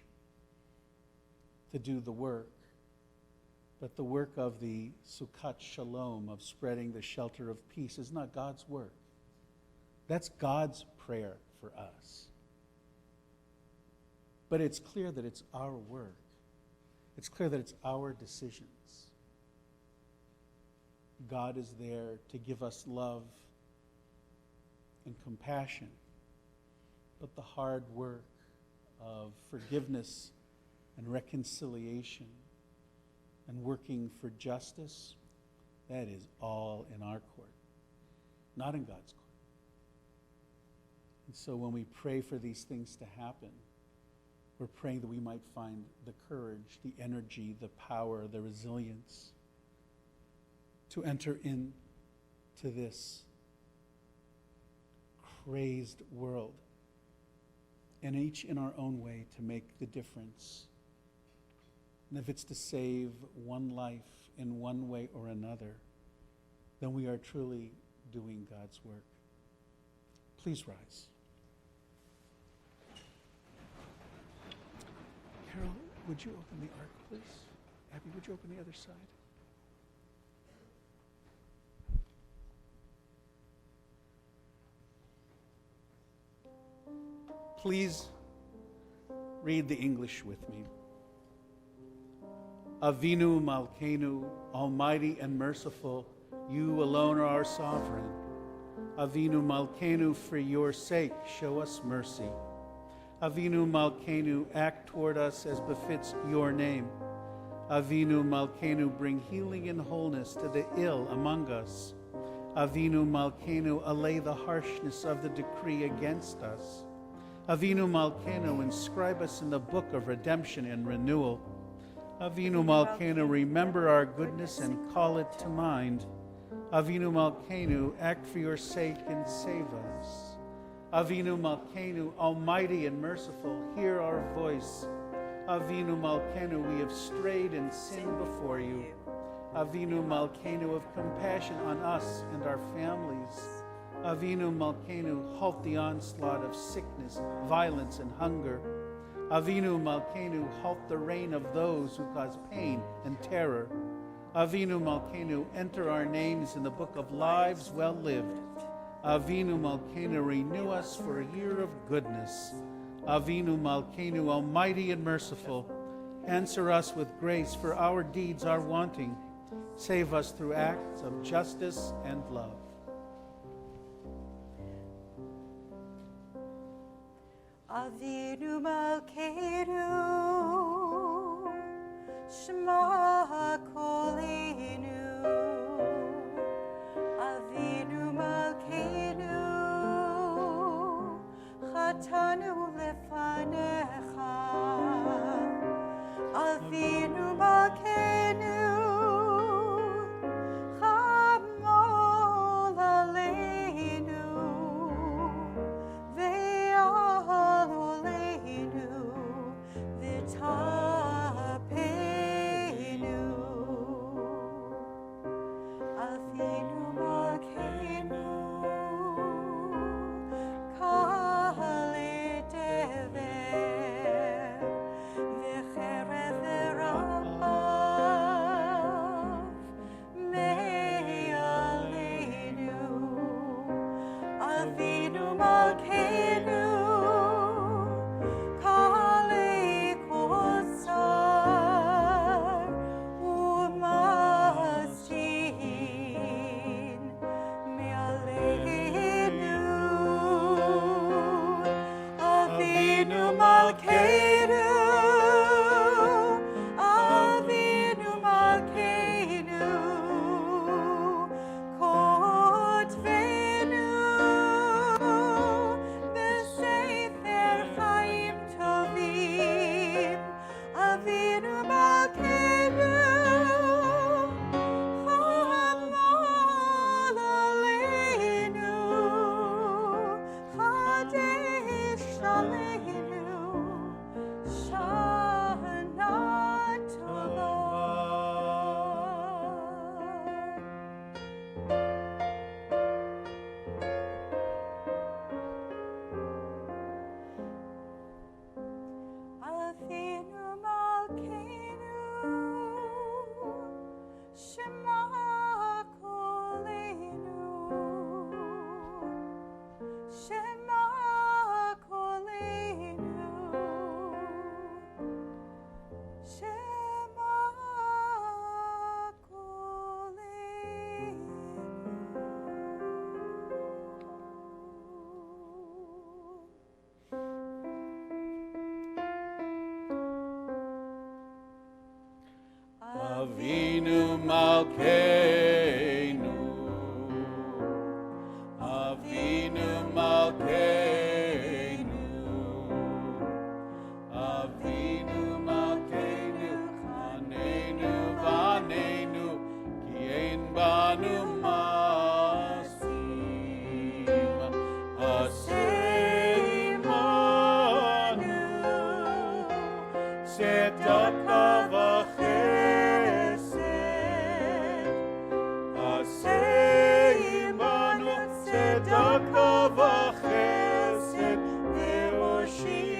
to do the work. But the work of the Sukkot Shalom, of spreading the shelter of peace, is not God's work. That's God's prayer for us. But it's clear that it's our work. It's clear that it's our decisions. God is there to give us love and compassion. But the hard work of forgiveness and reconciliation and working for justice, that is all in our court, not in God's court. And so when we pray for these things to happen, we're praying that we might find the courage, the energy, the power, the resilience to enter into this crazed world, and each in our own way to make the difference. And if it's to save one life in one way or another, then we are truly doing God's work. Please rise. Carol, would you open the ark, please? Abby, would you open the other side? Please read the English with me. Avinu Malkeinu, almighty and merciful, you alone are our sovereign. Avinu Malkeinu, for your sake, show us mercy. Avinu Malkeinu, act toward us as befits your name. Avinu Malkeinu, bring healing and wholeness to the ill among us. Avinu Malkeinu, allay the harshness of the decree against us. Avinu Malkeinu, inscribe us in the book of redemption and renewal. Avinu Malkeinu, remember our goodness and call it to mind. Avinu Malkeinu, act for your sake and save us. Avinu Malkeinu, almighty and merciful, hear our voice. Avinu Malkeinu, we have strayed and sinned before you. Avinu Malkeinu, have compassion on us and our families. Avinu Malkeinu, halt the onslaught of sickness, violence, and hunger. Avinu Malkeinu, halt the reign of those who cause pain and terror. Avinu Malkeinu, enter our names in the book of lives well lived. Avinu Malkeinu, renew us for a year of goodness. Avinu Malkeinu, almighty and merciful, answer us with grace, for our deeds are wanting. Save us through acts of justice and love. Avinu Malkeinu, Shema Kolinu. Avinu Malkeinu, Chatanu lefanecha. Avinu Malkeinu, Chamol aleinu, ve'al Avinu Malkeinu, Avinu Malkeinu, Avinu Malkeinu, Chanenu Vanenu, Ki ein banu masim, Aseh imanu, Tzedaka v'chesed, Aseh imanu, Tzedaka v'chesed, ve'oshienu.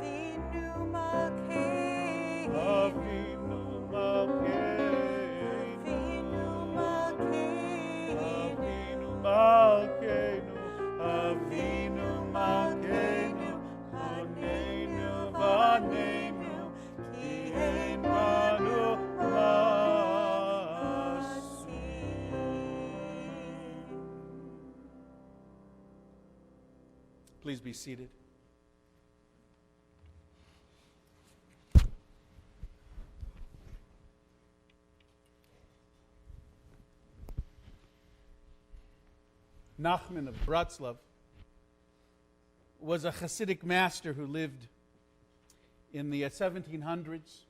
Avinu Malkeinu, Avinu Malkeinu, Avinu Malkeinu, Hanenu Vanenu, Ki ein banu masim. Please be seated. Nachman of Bratslav was a Hasidic master who lived in the 1700s.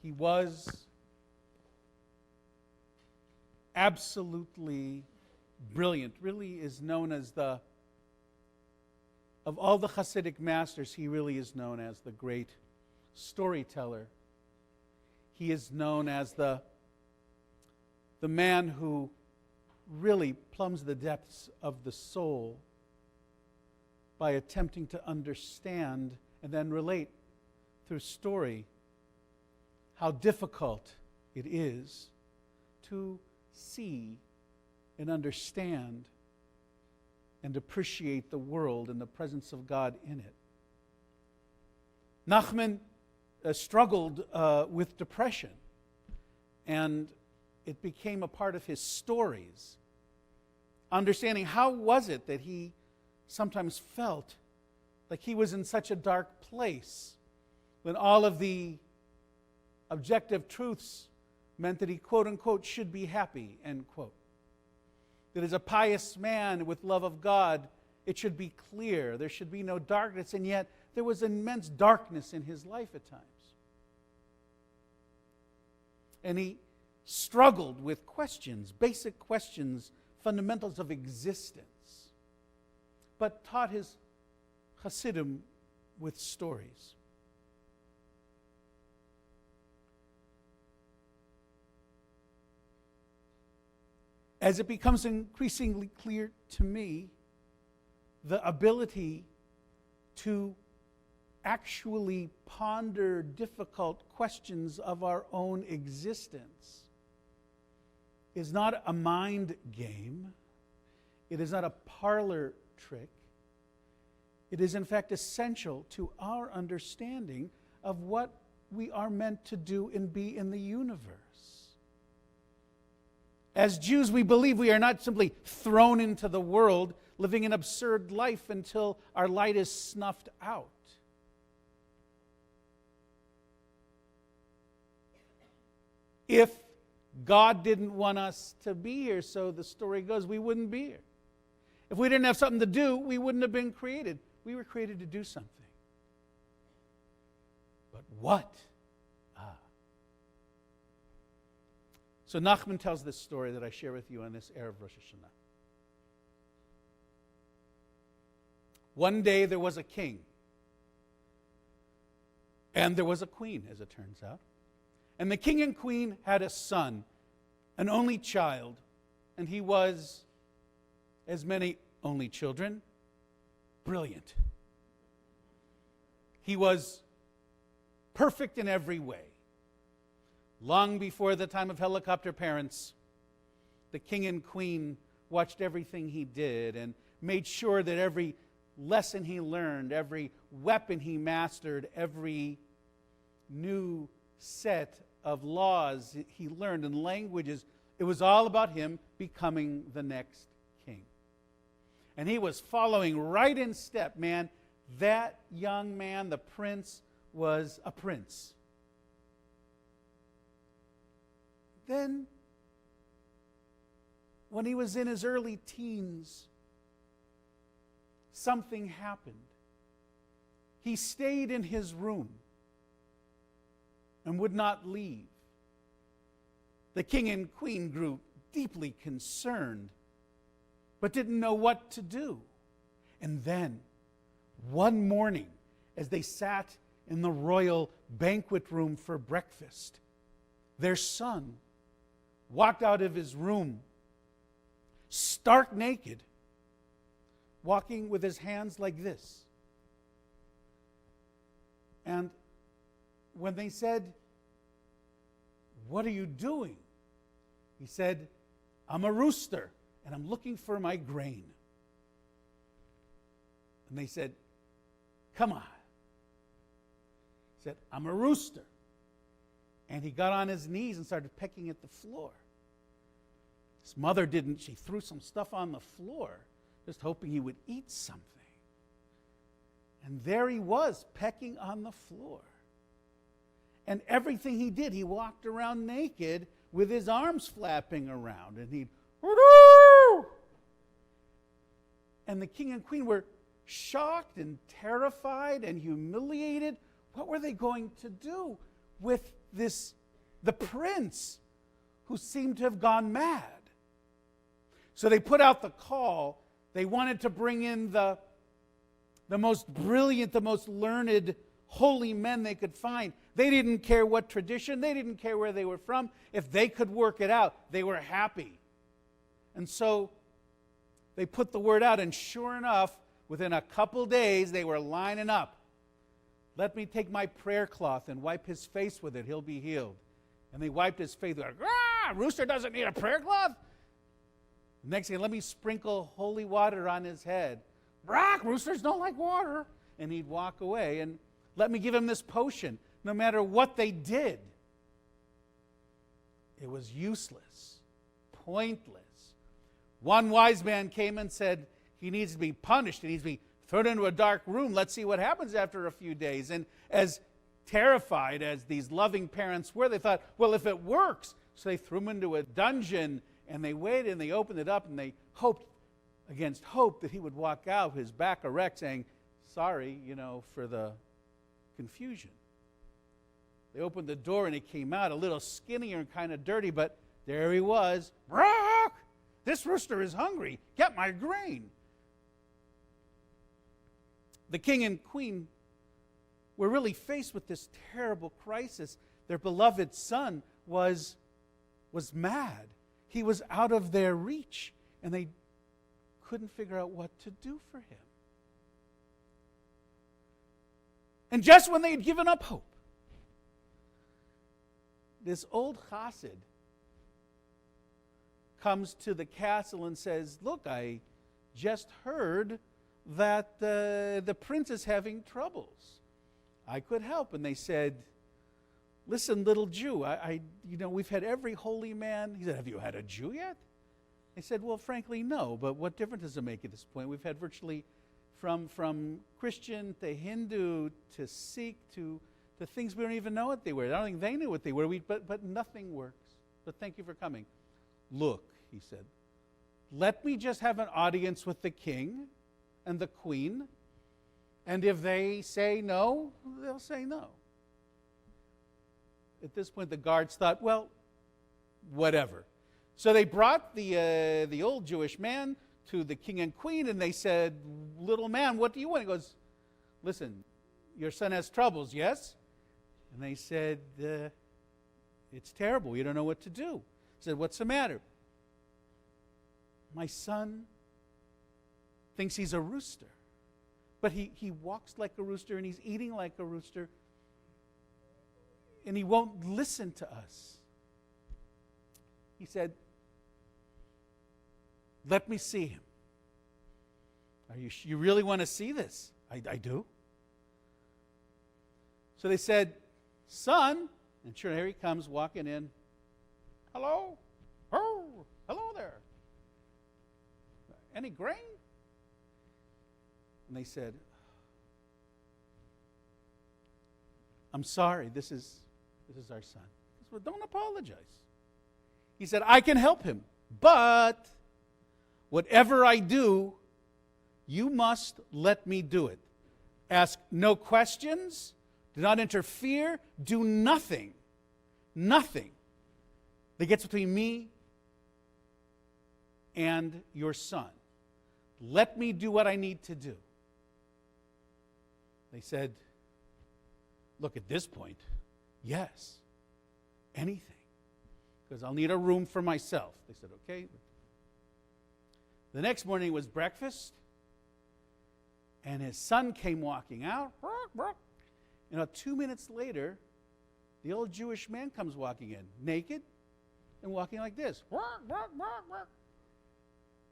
He was absolutely brilliant, really is known as of all the Hasidic masters, he really is known as the great storyteller. He is known as the man who really plumbs the depths of the soul by attempting to understand and then relate through story how difficult it is to see and understand and appreciate the world and the presence of God in it. Nachman struggled with depression, and it became a part of his stories. Understanding how was it that he sometimes felt like he was in such a dark place when all of the objective truths meant that he, quote unquote, should be happy, end quote. That as a pious man with love of God, it should be clear, there should be no darkness, and yet there was immense darkness in his life at times. And he struggled with questions, basic questions, fundamentals of existence, but taught his Hasidim with stories. As it becomes increasingly clear to me, the ability to actually ponder difficult questions of our own existence is not a mind game. It is not a parlor trick. It is, in fact, essential to our understanding of what we are meant to do and be in the universe. As Jews, we believe we are not simply thrown into the world, living an absurd life until our light is snuffed out. If God didn't want us to be here, so the story goes, we wouldn't be here. If we didn't have something to do, we wouldn't have been created. We were created to do something. But what? So Nachman tells this story that I share with you on this Erev Rosh Hashanah. One day there was a king, and there was a queen, as it turns out. And the king and queen had a son, an only child, and he was, as many only children, brilliant. He was perfect in every way. Long before the time of helicopter parents, the king and queen watched everything he did and made sure that every lesson he learned, every weapon he mastered, every new set of laws he learned and languages, it was all about him becoming the next king. And he was following right in step, man. That young man, the prince, was a prince. Then, when he was in his early teens, something happened. He stayed in his room and would not leave. The king and queen grew deeply concerned, but didn't know what to do. And then, one morning, as they sat in the royal banquet room for breakfast, their son walked out of his room, stark naked, walking with his hands like this. And when they said, "What are you doing?" he said, "I'm a rooster, and I'm looking for my grain." And they said, "Come on." He said, "I'm a rooster." And he got on his knees and started pecking at the floor. His mother didn't. She threw some stuff on the floor, just hoping he would eat something. And there he was, pecking on the floor. And everything he did, he walked around naked with his arms flapping around. And he'd, "Hoo-doo!" And the king and queen were shocked and terrified and humiliated. What were they going to do with the prince who seemed to have gone mad? So they put out the call. They wanted to bring in the most brilliant, the most learned, holy men they could find. They didn't care what tradition, they didn't care where they were from. If they could work it out, they were happy. And so they put the word out, and sure enough, within a couple days, they were lining up. "Let me take my prayer cloth and wipe his face with it. He'll be healed." And they wiped his face. They're like, "Rooster doesn't need a prayer cloth." Next thing, "Let me sprinkle holy water on his head." "Roosters don't like water." And he'd walk away. And "Let me give him this potion." No matter what they did, it was useless, pointless. One wise man came and said, "He needs to be punished. He needs to be thrown into a dark room. Let's see what happens after a few days." And as terrified as these loving parents were, they thought, well, if it works. So they threw him into a dungeon, and they waited, and they opened it up, and they hoped against hope that he would walk out, his back erect, saying, "Sorry, for the confusion." They opened the door, and he came out a little skinnier and kind of dirty, but there he was. "Brock, this rooster is hungry. Get my grain." The king and queen were really faced with this terrible crisis. Their beloved son was mad. He was out of their reach, and they couldn't figure out what to do for him. And just when they had given up hope, this old chassid comes to the castle and says, "Look, I just heard that the prince is having troubles. I could help." And they said, "Listen, little Jew, we've had every holy man." He said, "Have you had a Jew yet?" They said, "Well, frankly, no, but what difference does it make at this point? We've had virtually from Christian to Hindu to Sikh to things we don't even know what they were. I don't think they knew what they were, but nothing works. But thank you for coming." "Look," he said, "let me just have an audience with the king and the queen, and if they say no, they'll say no." At this point, the guards thought, well, whatever. So they brought the old Jewish man to the king and queen, and they said, "Little man, what do you want?" He goes, "Listen, your son has troubles, yes?" And they said, "It's terrible. We don't know what to do." He said, "What's the matter?" "My son thinks he's a rooster, but he walks like a rooster, and he's eating like a rooster, and he won't listen to us." He said, "Let me see him." You really want to see this?" I do." So they said, "Son," and sure, here he comes walking in. "Hello? Oh, hello there. Any grain?" And they said, I'm sorry, this is our son. He said, well, don't apologize. He said, I can help him, but whatever I do, you must let me do it. Ask no questions, do not interfere, do nothing that gets between me and your son. Let me do what I need to do. They said, look, at this point, yes, anything, because I'll need a room for myself. They said, okay. The next morning was breakfast, and his son came walking out. And 2 minutes later, the old Jewish man comes walking in, naked and walking like this.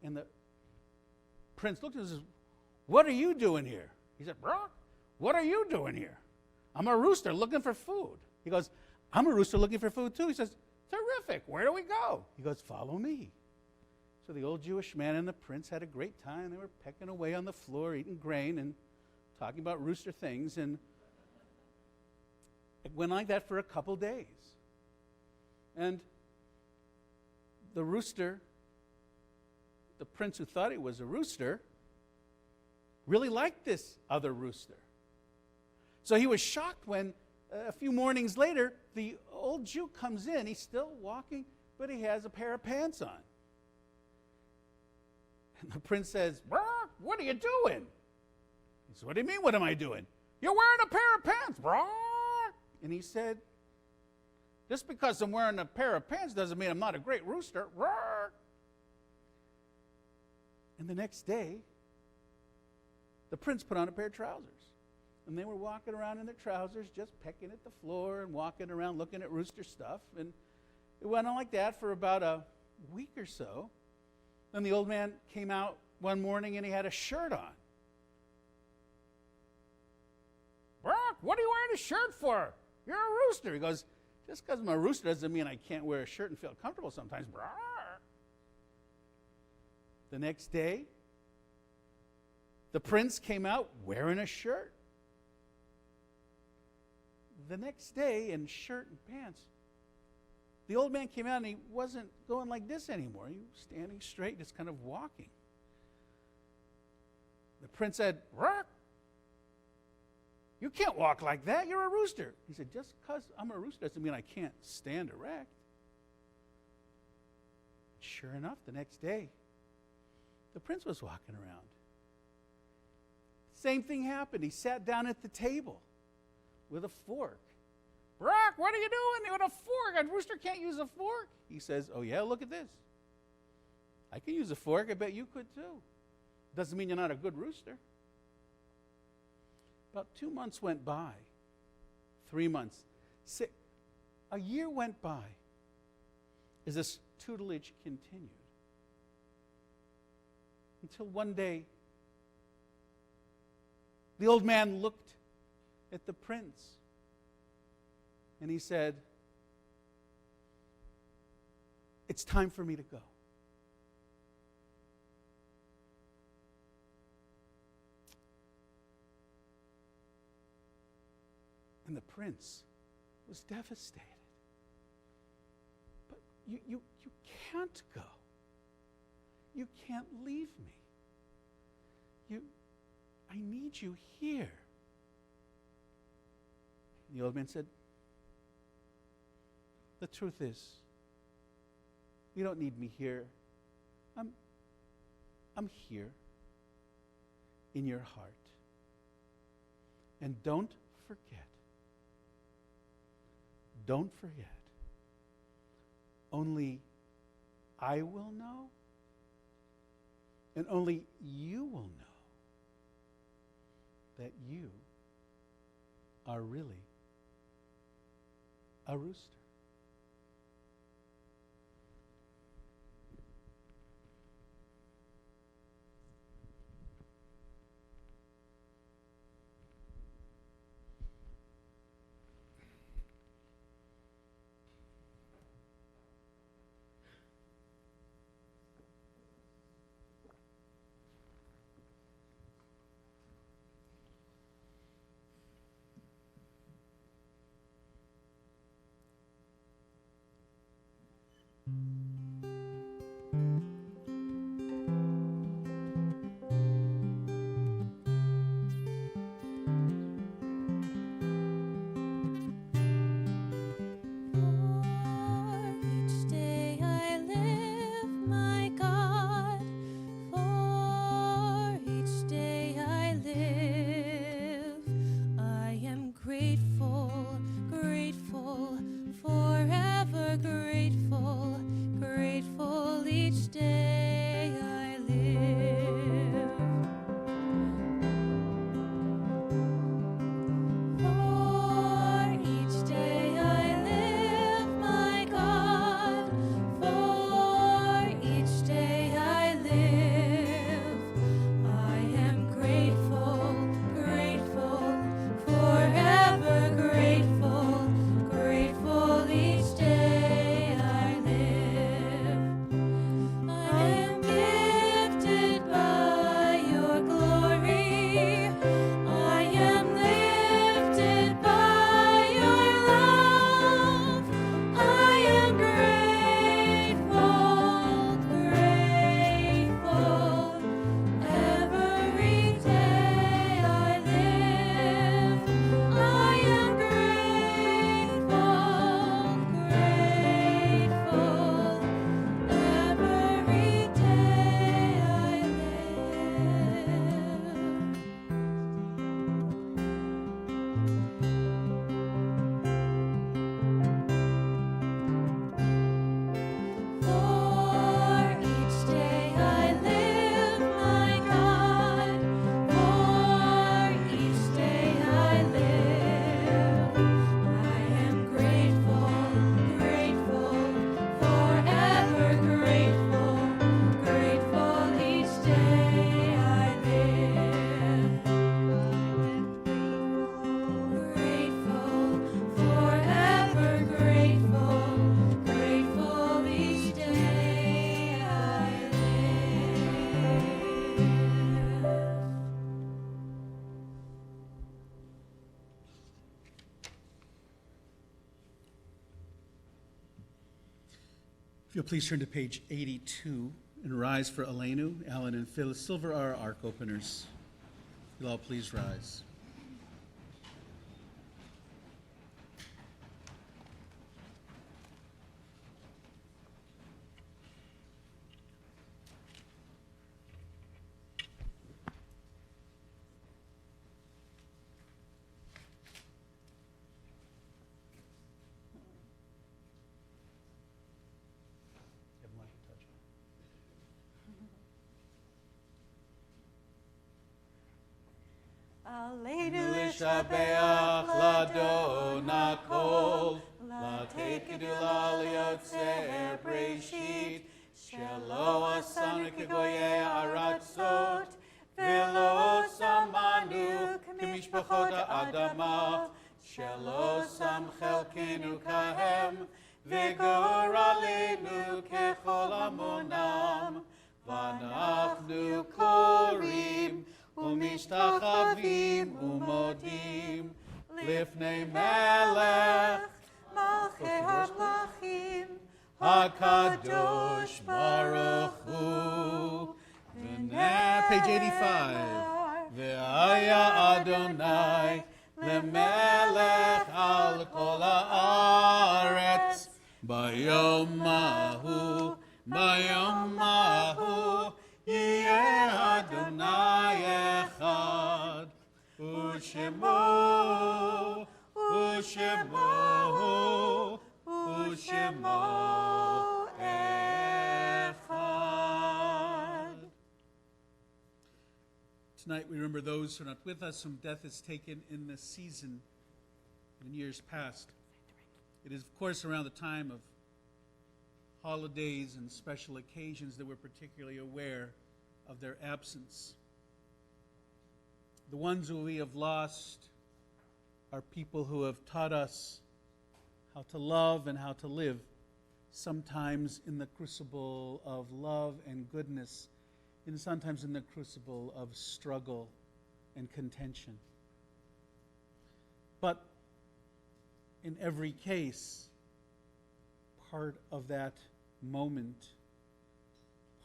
And the prince looked at him and says, what are you doing here? He said, what are you doing here? I'm a rooster looking for food. He goes, I'm a rooster looking for food too. He says, terrific, where do we go? He goes, follow me. So the old Jewish man and the prince had a great time. They were pecking away on the floor, eating grain and talking about rooster things. And it went like that for a couple days. And the rooster, the prince who thought he was a rooster, really liked this other rooster. So he was shocked when a few mornings later, the old Jew comes in. He's still walking, but he has a pair of pants on. And the prince says, what are you doing? He said, what do you mean, what am I doing? You're wearing a pair of pants, bro. And he said, just because I'm wearing a pair of pants doesn't mean I'm not a great rooster. And the next day, the prince put on a pair of trousers. And they were walking around in their trousers, just pecking at the floor and walking around looking at rooster stuff. And it went on like that for about a week or so. Then the old man came out one morning and he had a shirt on. Brock, what are you wearing a shirt for? You're a rooster. He goes, just because I'm a rooster doesn't mean I can't wear a shirt and feel comfortable sometimes. Brock. The next day, the prince came out wearing a shirt. The next day, in shirt and pants, the old man came out and he wasn't going like this anymore. He was standing straight, just kind of walking. The prince said, Rock, you can't walk like that. You're a rooster. He said, just because I'm a rooster doesn't mean I can't stand erect. Sure enough, the next day, the prince was walking around. Same thing happened. He sat down at the table with a fork. Brock, what are you doing with a fork? A rooster can't use a fork. He says, oh yeah, look at this. I can use a fork. I bet you could too. Doesn't mean you're not a good rooster. About 2 months went by. 3 months. A year went by as this tutelage continued. Until one day, the old man looked at the prince and he said, it's time for me to go. And the prince was devastated. But you can't go. You can't leave me. I need you here. The old man said, the truth is, you don't need me here. I'm here in your heart. And don't forget, only I will know, and only you will know that you are really a rooster. If you'll please turn to page 82 and rise for Elenu. Alan and Phyllis Silver are our ark openers. You'll all please rise. Aleinu Lishabeach Ladon Akol, Latekedula Liotzer Breshit, Shelo Asanu Kegoye Aratzot, Velo Samanu Kamishpachot Adama, Shelo Sam Chelkenu Kahem, Vigor Alenu Kechol Amonam, Vanachnu Korim, ומשתחווים ומודים לפני מלך מלכי המלכים הקדוש ברוך הוא. Page 85. והיה אדוני למלך על כל הארץ ביום ההוא, ביום ההוא יהיה אדוני אחד, ושמו, ושמו, ושמו אחד. Tonight we remember those who are not with us, whom death has taken in this season in years past. It is, of course, around the time of holidays and special occasions that we're particularly aware of their absence. The ones who we have lost are people who have taught us how to love and how to live, sometimes in the crucible of love and goodness, and sometimes in the crucible of struggle and contention. But in every case, part of that moment,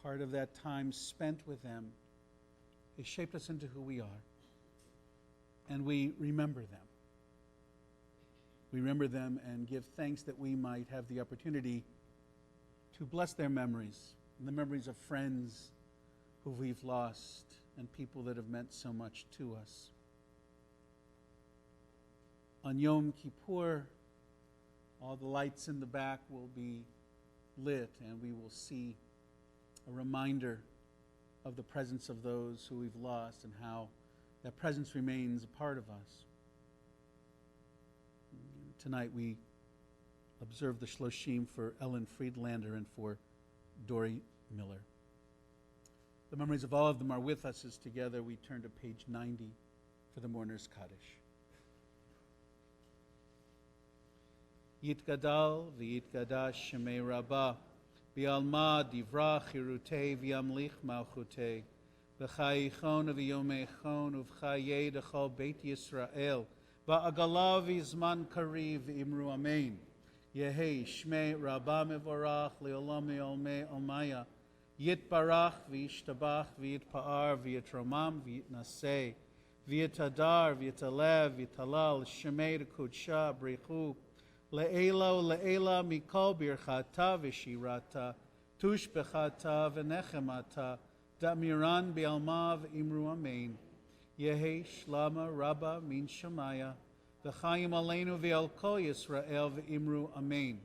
part of that time spent with them, has shaped us into who we are. And we remember them. We remember them and give thanks that we might have the opportunity to bless their memories, and the memories of friends who we've lost and people that have meant so much to us. On Yom Kippur, all the lights in the back will be lit, and we will see a reminder of the presence of those who we've lost and how that presence remains a part of us. Tonight we observe the Shloshim for Ellen Friedlander and for Dory Miller. The memories of all of them are with us as together we turn to page 90 for the Mourner's Kaddish. Yitgadal v'yitgadash shemei Rabbah v'alma divra chirutei v'yamlich malchutei v'chayichon v'yomeichon uv'chayei d'chol Beit Yisrael v'agala v'zman kariv v'imru amen. Yehei shmei Rabbah mevorach le'olam me'olmei olmaya yitbarach v'yishtabach v'yitpa'ar v'yitromam v'yitnasei v'yitadar v'yitalev v'yitalal shemei d'kudsha brichu Le'ela le'ela mikol birchata v'shirata tush bechata v'nechemata da'miran bi'alma v'imru amen. Yehi shlama rabba min shemaya v'chayim aleinu v'al kol Yisrael v'imru amen.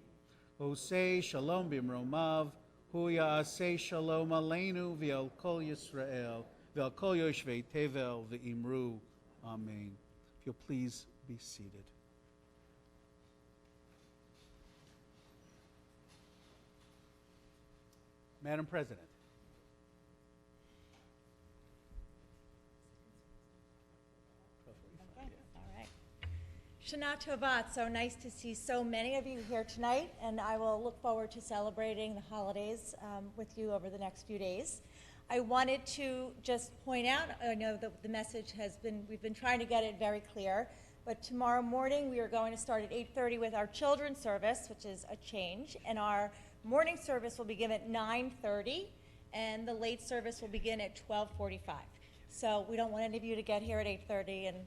Osei shalom b'imromav hu ya'asei shalom aleinu v'al kol Yisrael v'al kol yoshvei tevel v'imru amen. If you'll please be seated. Madam President. Okay, all right. Shana Tova, so nice to see so many of you here tonight, and I will look forward to celebrating the holidays with you over the next few days. I wanted to just point out, I know that the message we've been trying to get it very clear, but tomorrow morning we are going to start at 8:30 with our children's service, which is a change, and our Morning service will begin at 9:30, and the late service will begin at 12:45. So we don't want any of you to get here at 8:30 and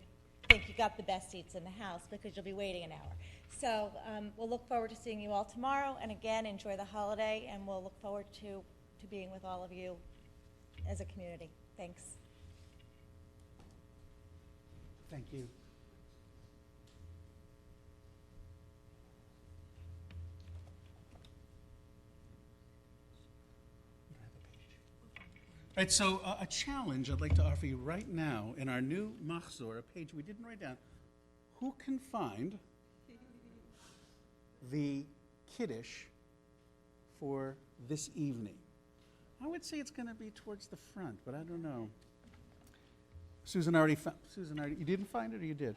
think you got the best seats in the house, because you'll be waiting an hour. So we'll look forward to seeing you all tomorrow, and again, enjoy the holiday, and we'll look forward to being with all of you as a community. Thanks. Thank you. All right, so a challenge I'd like to offer you right now in our new Machzor, a page we didn't write down. Who can find the Kiddush for this evening? I would say it's going to be towards the front, but I don't know. Susan already found. Susan already. You didn't find it, or you did?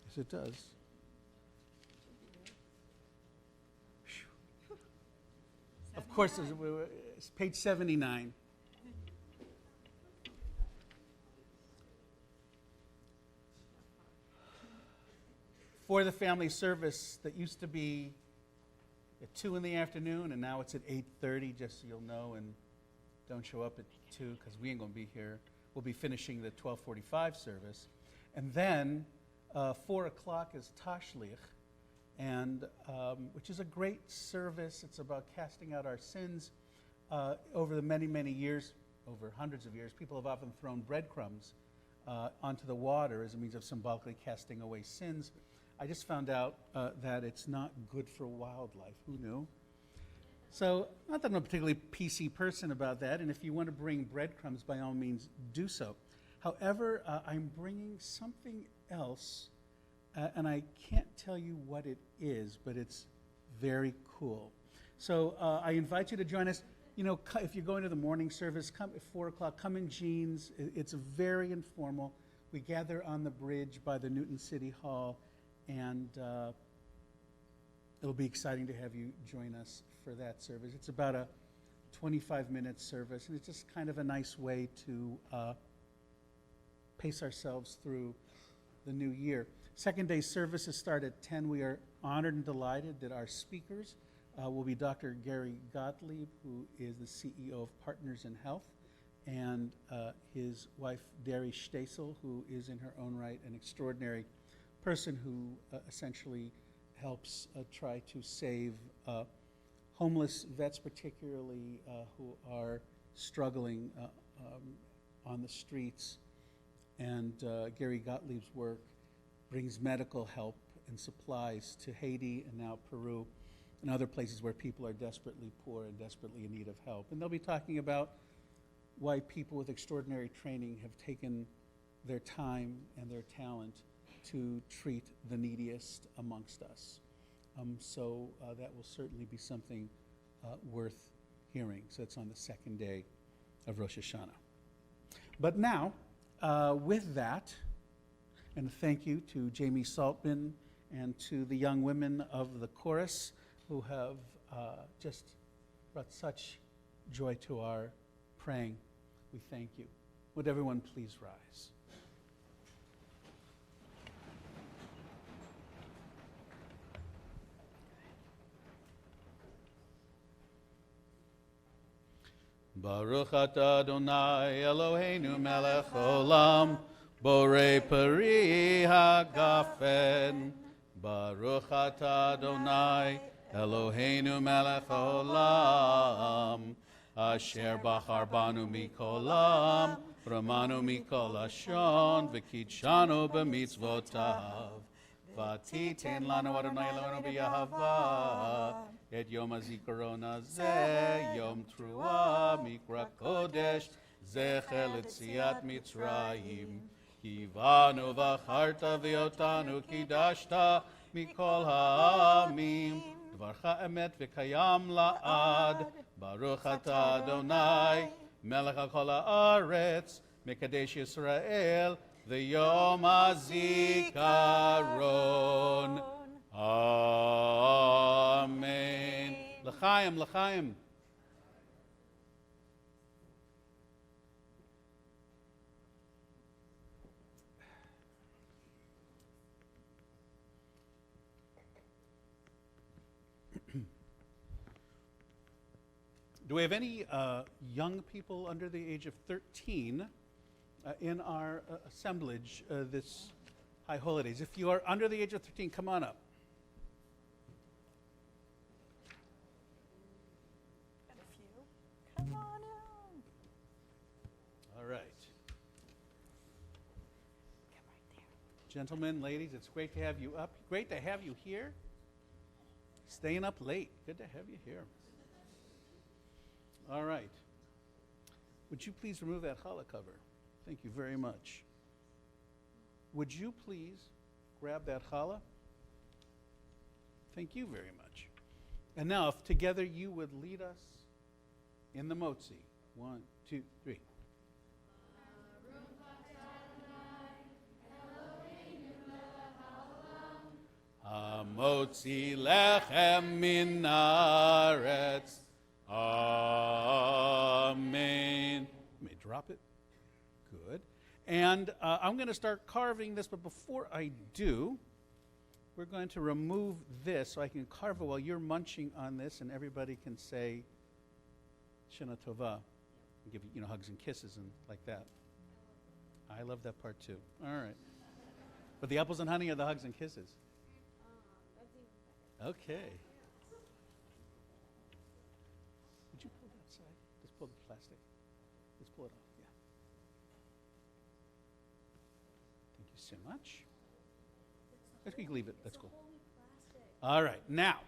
Yes, it does. Of course, it's page 79. For the family service that used to be at 2 in the afternoon, and now it's at 8:30, just so you'll know, and don't show up at 2, because we ain't going to be here. We'll be finishing the 12:45 service. And then 4 o'clock is Tashlich, and which is a great service. It's about casting out our sins. Over the many, many years, over hundreds of years, people have often thrown breadcrumbs onto the water as a means of symbolically casting away sins. I just found out that it's not good for wildlife. Who knew? So, not that I'm a particularly PC person about that, and if you want to bring breadcrumbs, by all means, do so. However, I'm bringing something else, and I can't tell you what it is, but it's very cool. So I invite you to join us. You know, if you're going to the morning service, come at 4 o'clock, come in jeans. It's very informal. We gather on the bridge by the Newton City Hall, and it'll be exciting to have you join us for that service. It's about a 25-minute service, and it's just kind of a nice way to pace ourselves through the new year. Second day services start at 10. We are honored and delighted that our speakers will be Dr. Gary Gottlieb, who is the CEO of Partners in Health, and his wife, Derry Stasel, who is in her own right an extraordinary person who essentially helps try to save homeless vets, particularly who are struggling on the streets. And Gary Gottlieb's work brings medical help and supplies to Haiti and now Peru and other places where people are desperately poor and desperately in need of help. And they'll be talking about why people with extraordinary training have taken their time and their talent to treat the neediest amongst us. So that will certainly be something worth hearing. So it's on the second day of Rosh Hashanah. But now, with that, and thank you to Jamie Saltman and to the young women of the chorus who have just brought such joy to our praying. We thank you. Would everyone please rise? Baruch atah Adonai Eloheinu melech olam, borei peri hagafen. Baruch atah Adonai Eloheinu melech olam, asher bachar banu mikolam, ramanu mikol hashon, v'kidshanu b'mitzvotav. V'titen lanu Adonai Eloheinu b'yahava, et yom hazikaron hazeh, yom truah mikra kodesh, zecher l'tziat Mitzrayim. Kivanu v'acharta v'yotanu kidashta mikol ha'amim. Dvarcha emet v'kayam la'ad. Baruch atah Adonai melech hakol ha'aretz, mekadesh Yisrael v'yom hazikaron. Amen. L'chaim, l'chaim. Do we have any young people under the age of 13 in our assemblage this High Holidays? If you are under the age of 13, come on up. Got a few. Come on in. All right. Come right there. Gentlemen, ladies, it's great to have you up. Great to have you here. Staying up late. Good to have you here. All right. Would you please remove that challah cover? Thank you very much. Would you please grab that challah? Thank you very much. And now, if together you would lead us in the motzi. 1, 2, 3. Hamotzi lechem min haaretz. Amen. You may drop it. Good. And I'm going to start carving this, but before I do, we're going to remove this so I can carve it while you're munching on this, and everybody can say Shana Tova, and give you hugs and kisses and like that. I love that part too. All right. But the apples and honey are the hugs and kisses. Okay. Would you pull that side? Just pull the plastic. Just pull it off, yeah. Thank you so much. Let's leave it. That's cool. All right. Now,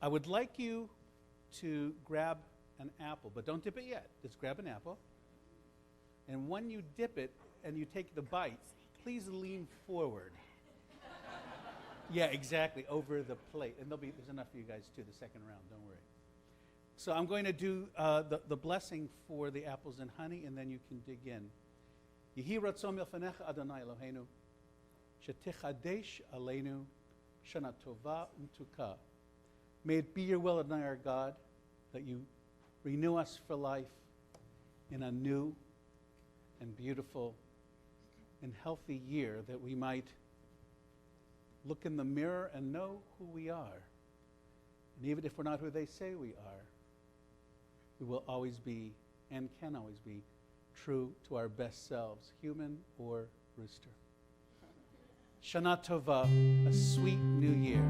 I would like you to grab an apple, but don't dip it yet. Just grab an apple. And when you dip it and you take the bite, please lean forward. Yeah, exactly, over the plate. And there's enough for you guys too, the second round, don't worry. So I'm going to do the blessing for the apples and honey, and then you can dig in. Yehi ratzon milfanecha Adonai Eloheinu, shetichadesh aleinu, shana tova umtuka. May it be your will, Adonai our God, that you renew us for life in a new and beautiful and healthy year, that we might look in the mirror and know who we are. And even if we're not who they say we are, we will always be and can always be true to our best selves, human or rooster. Shana Tova, a sweet new year.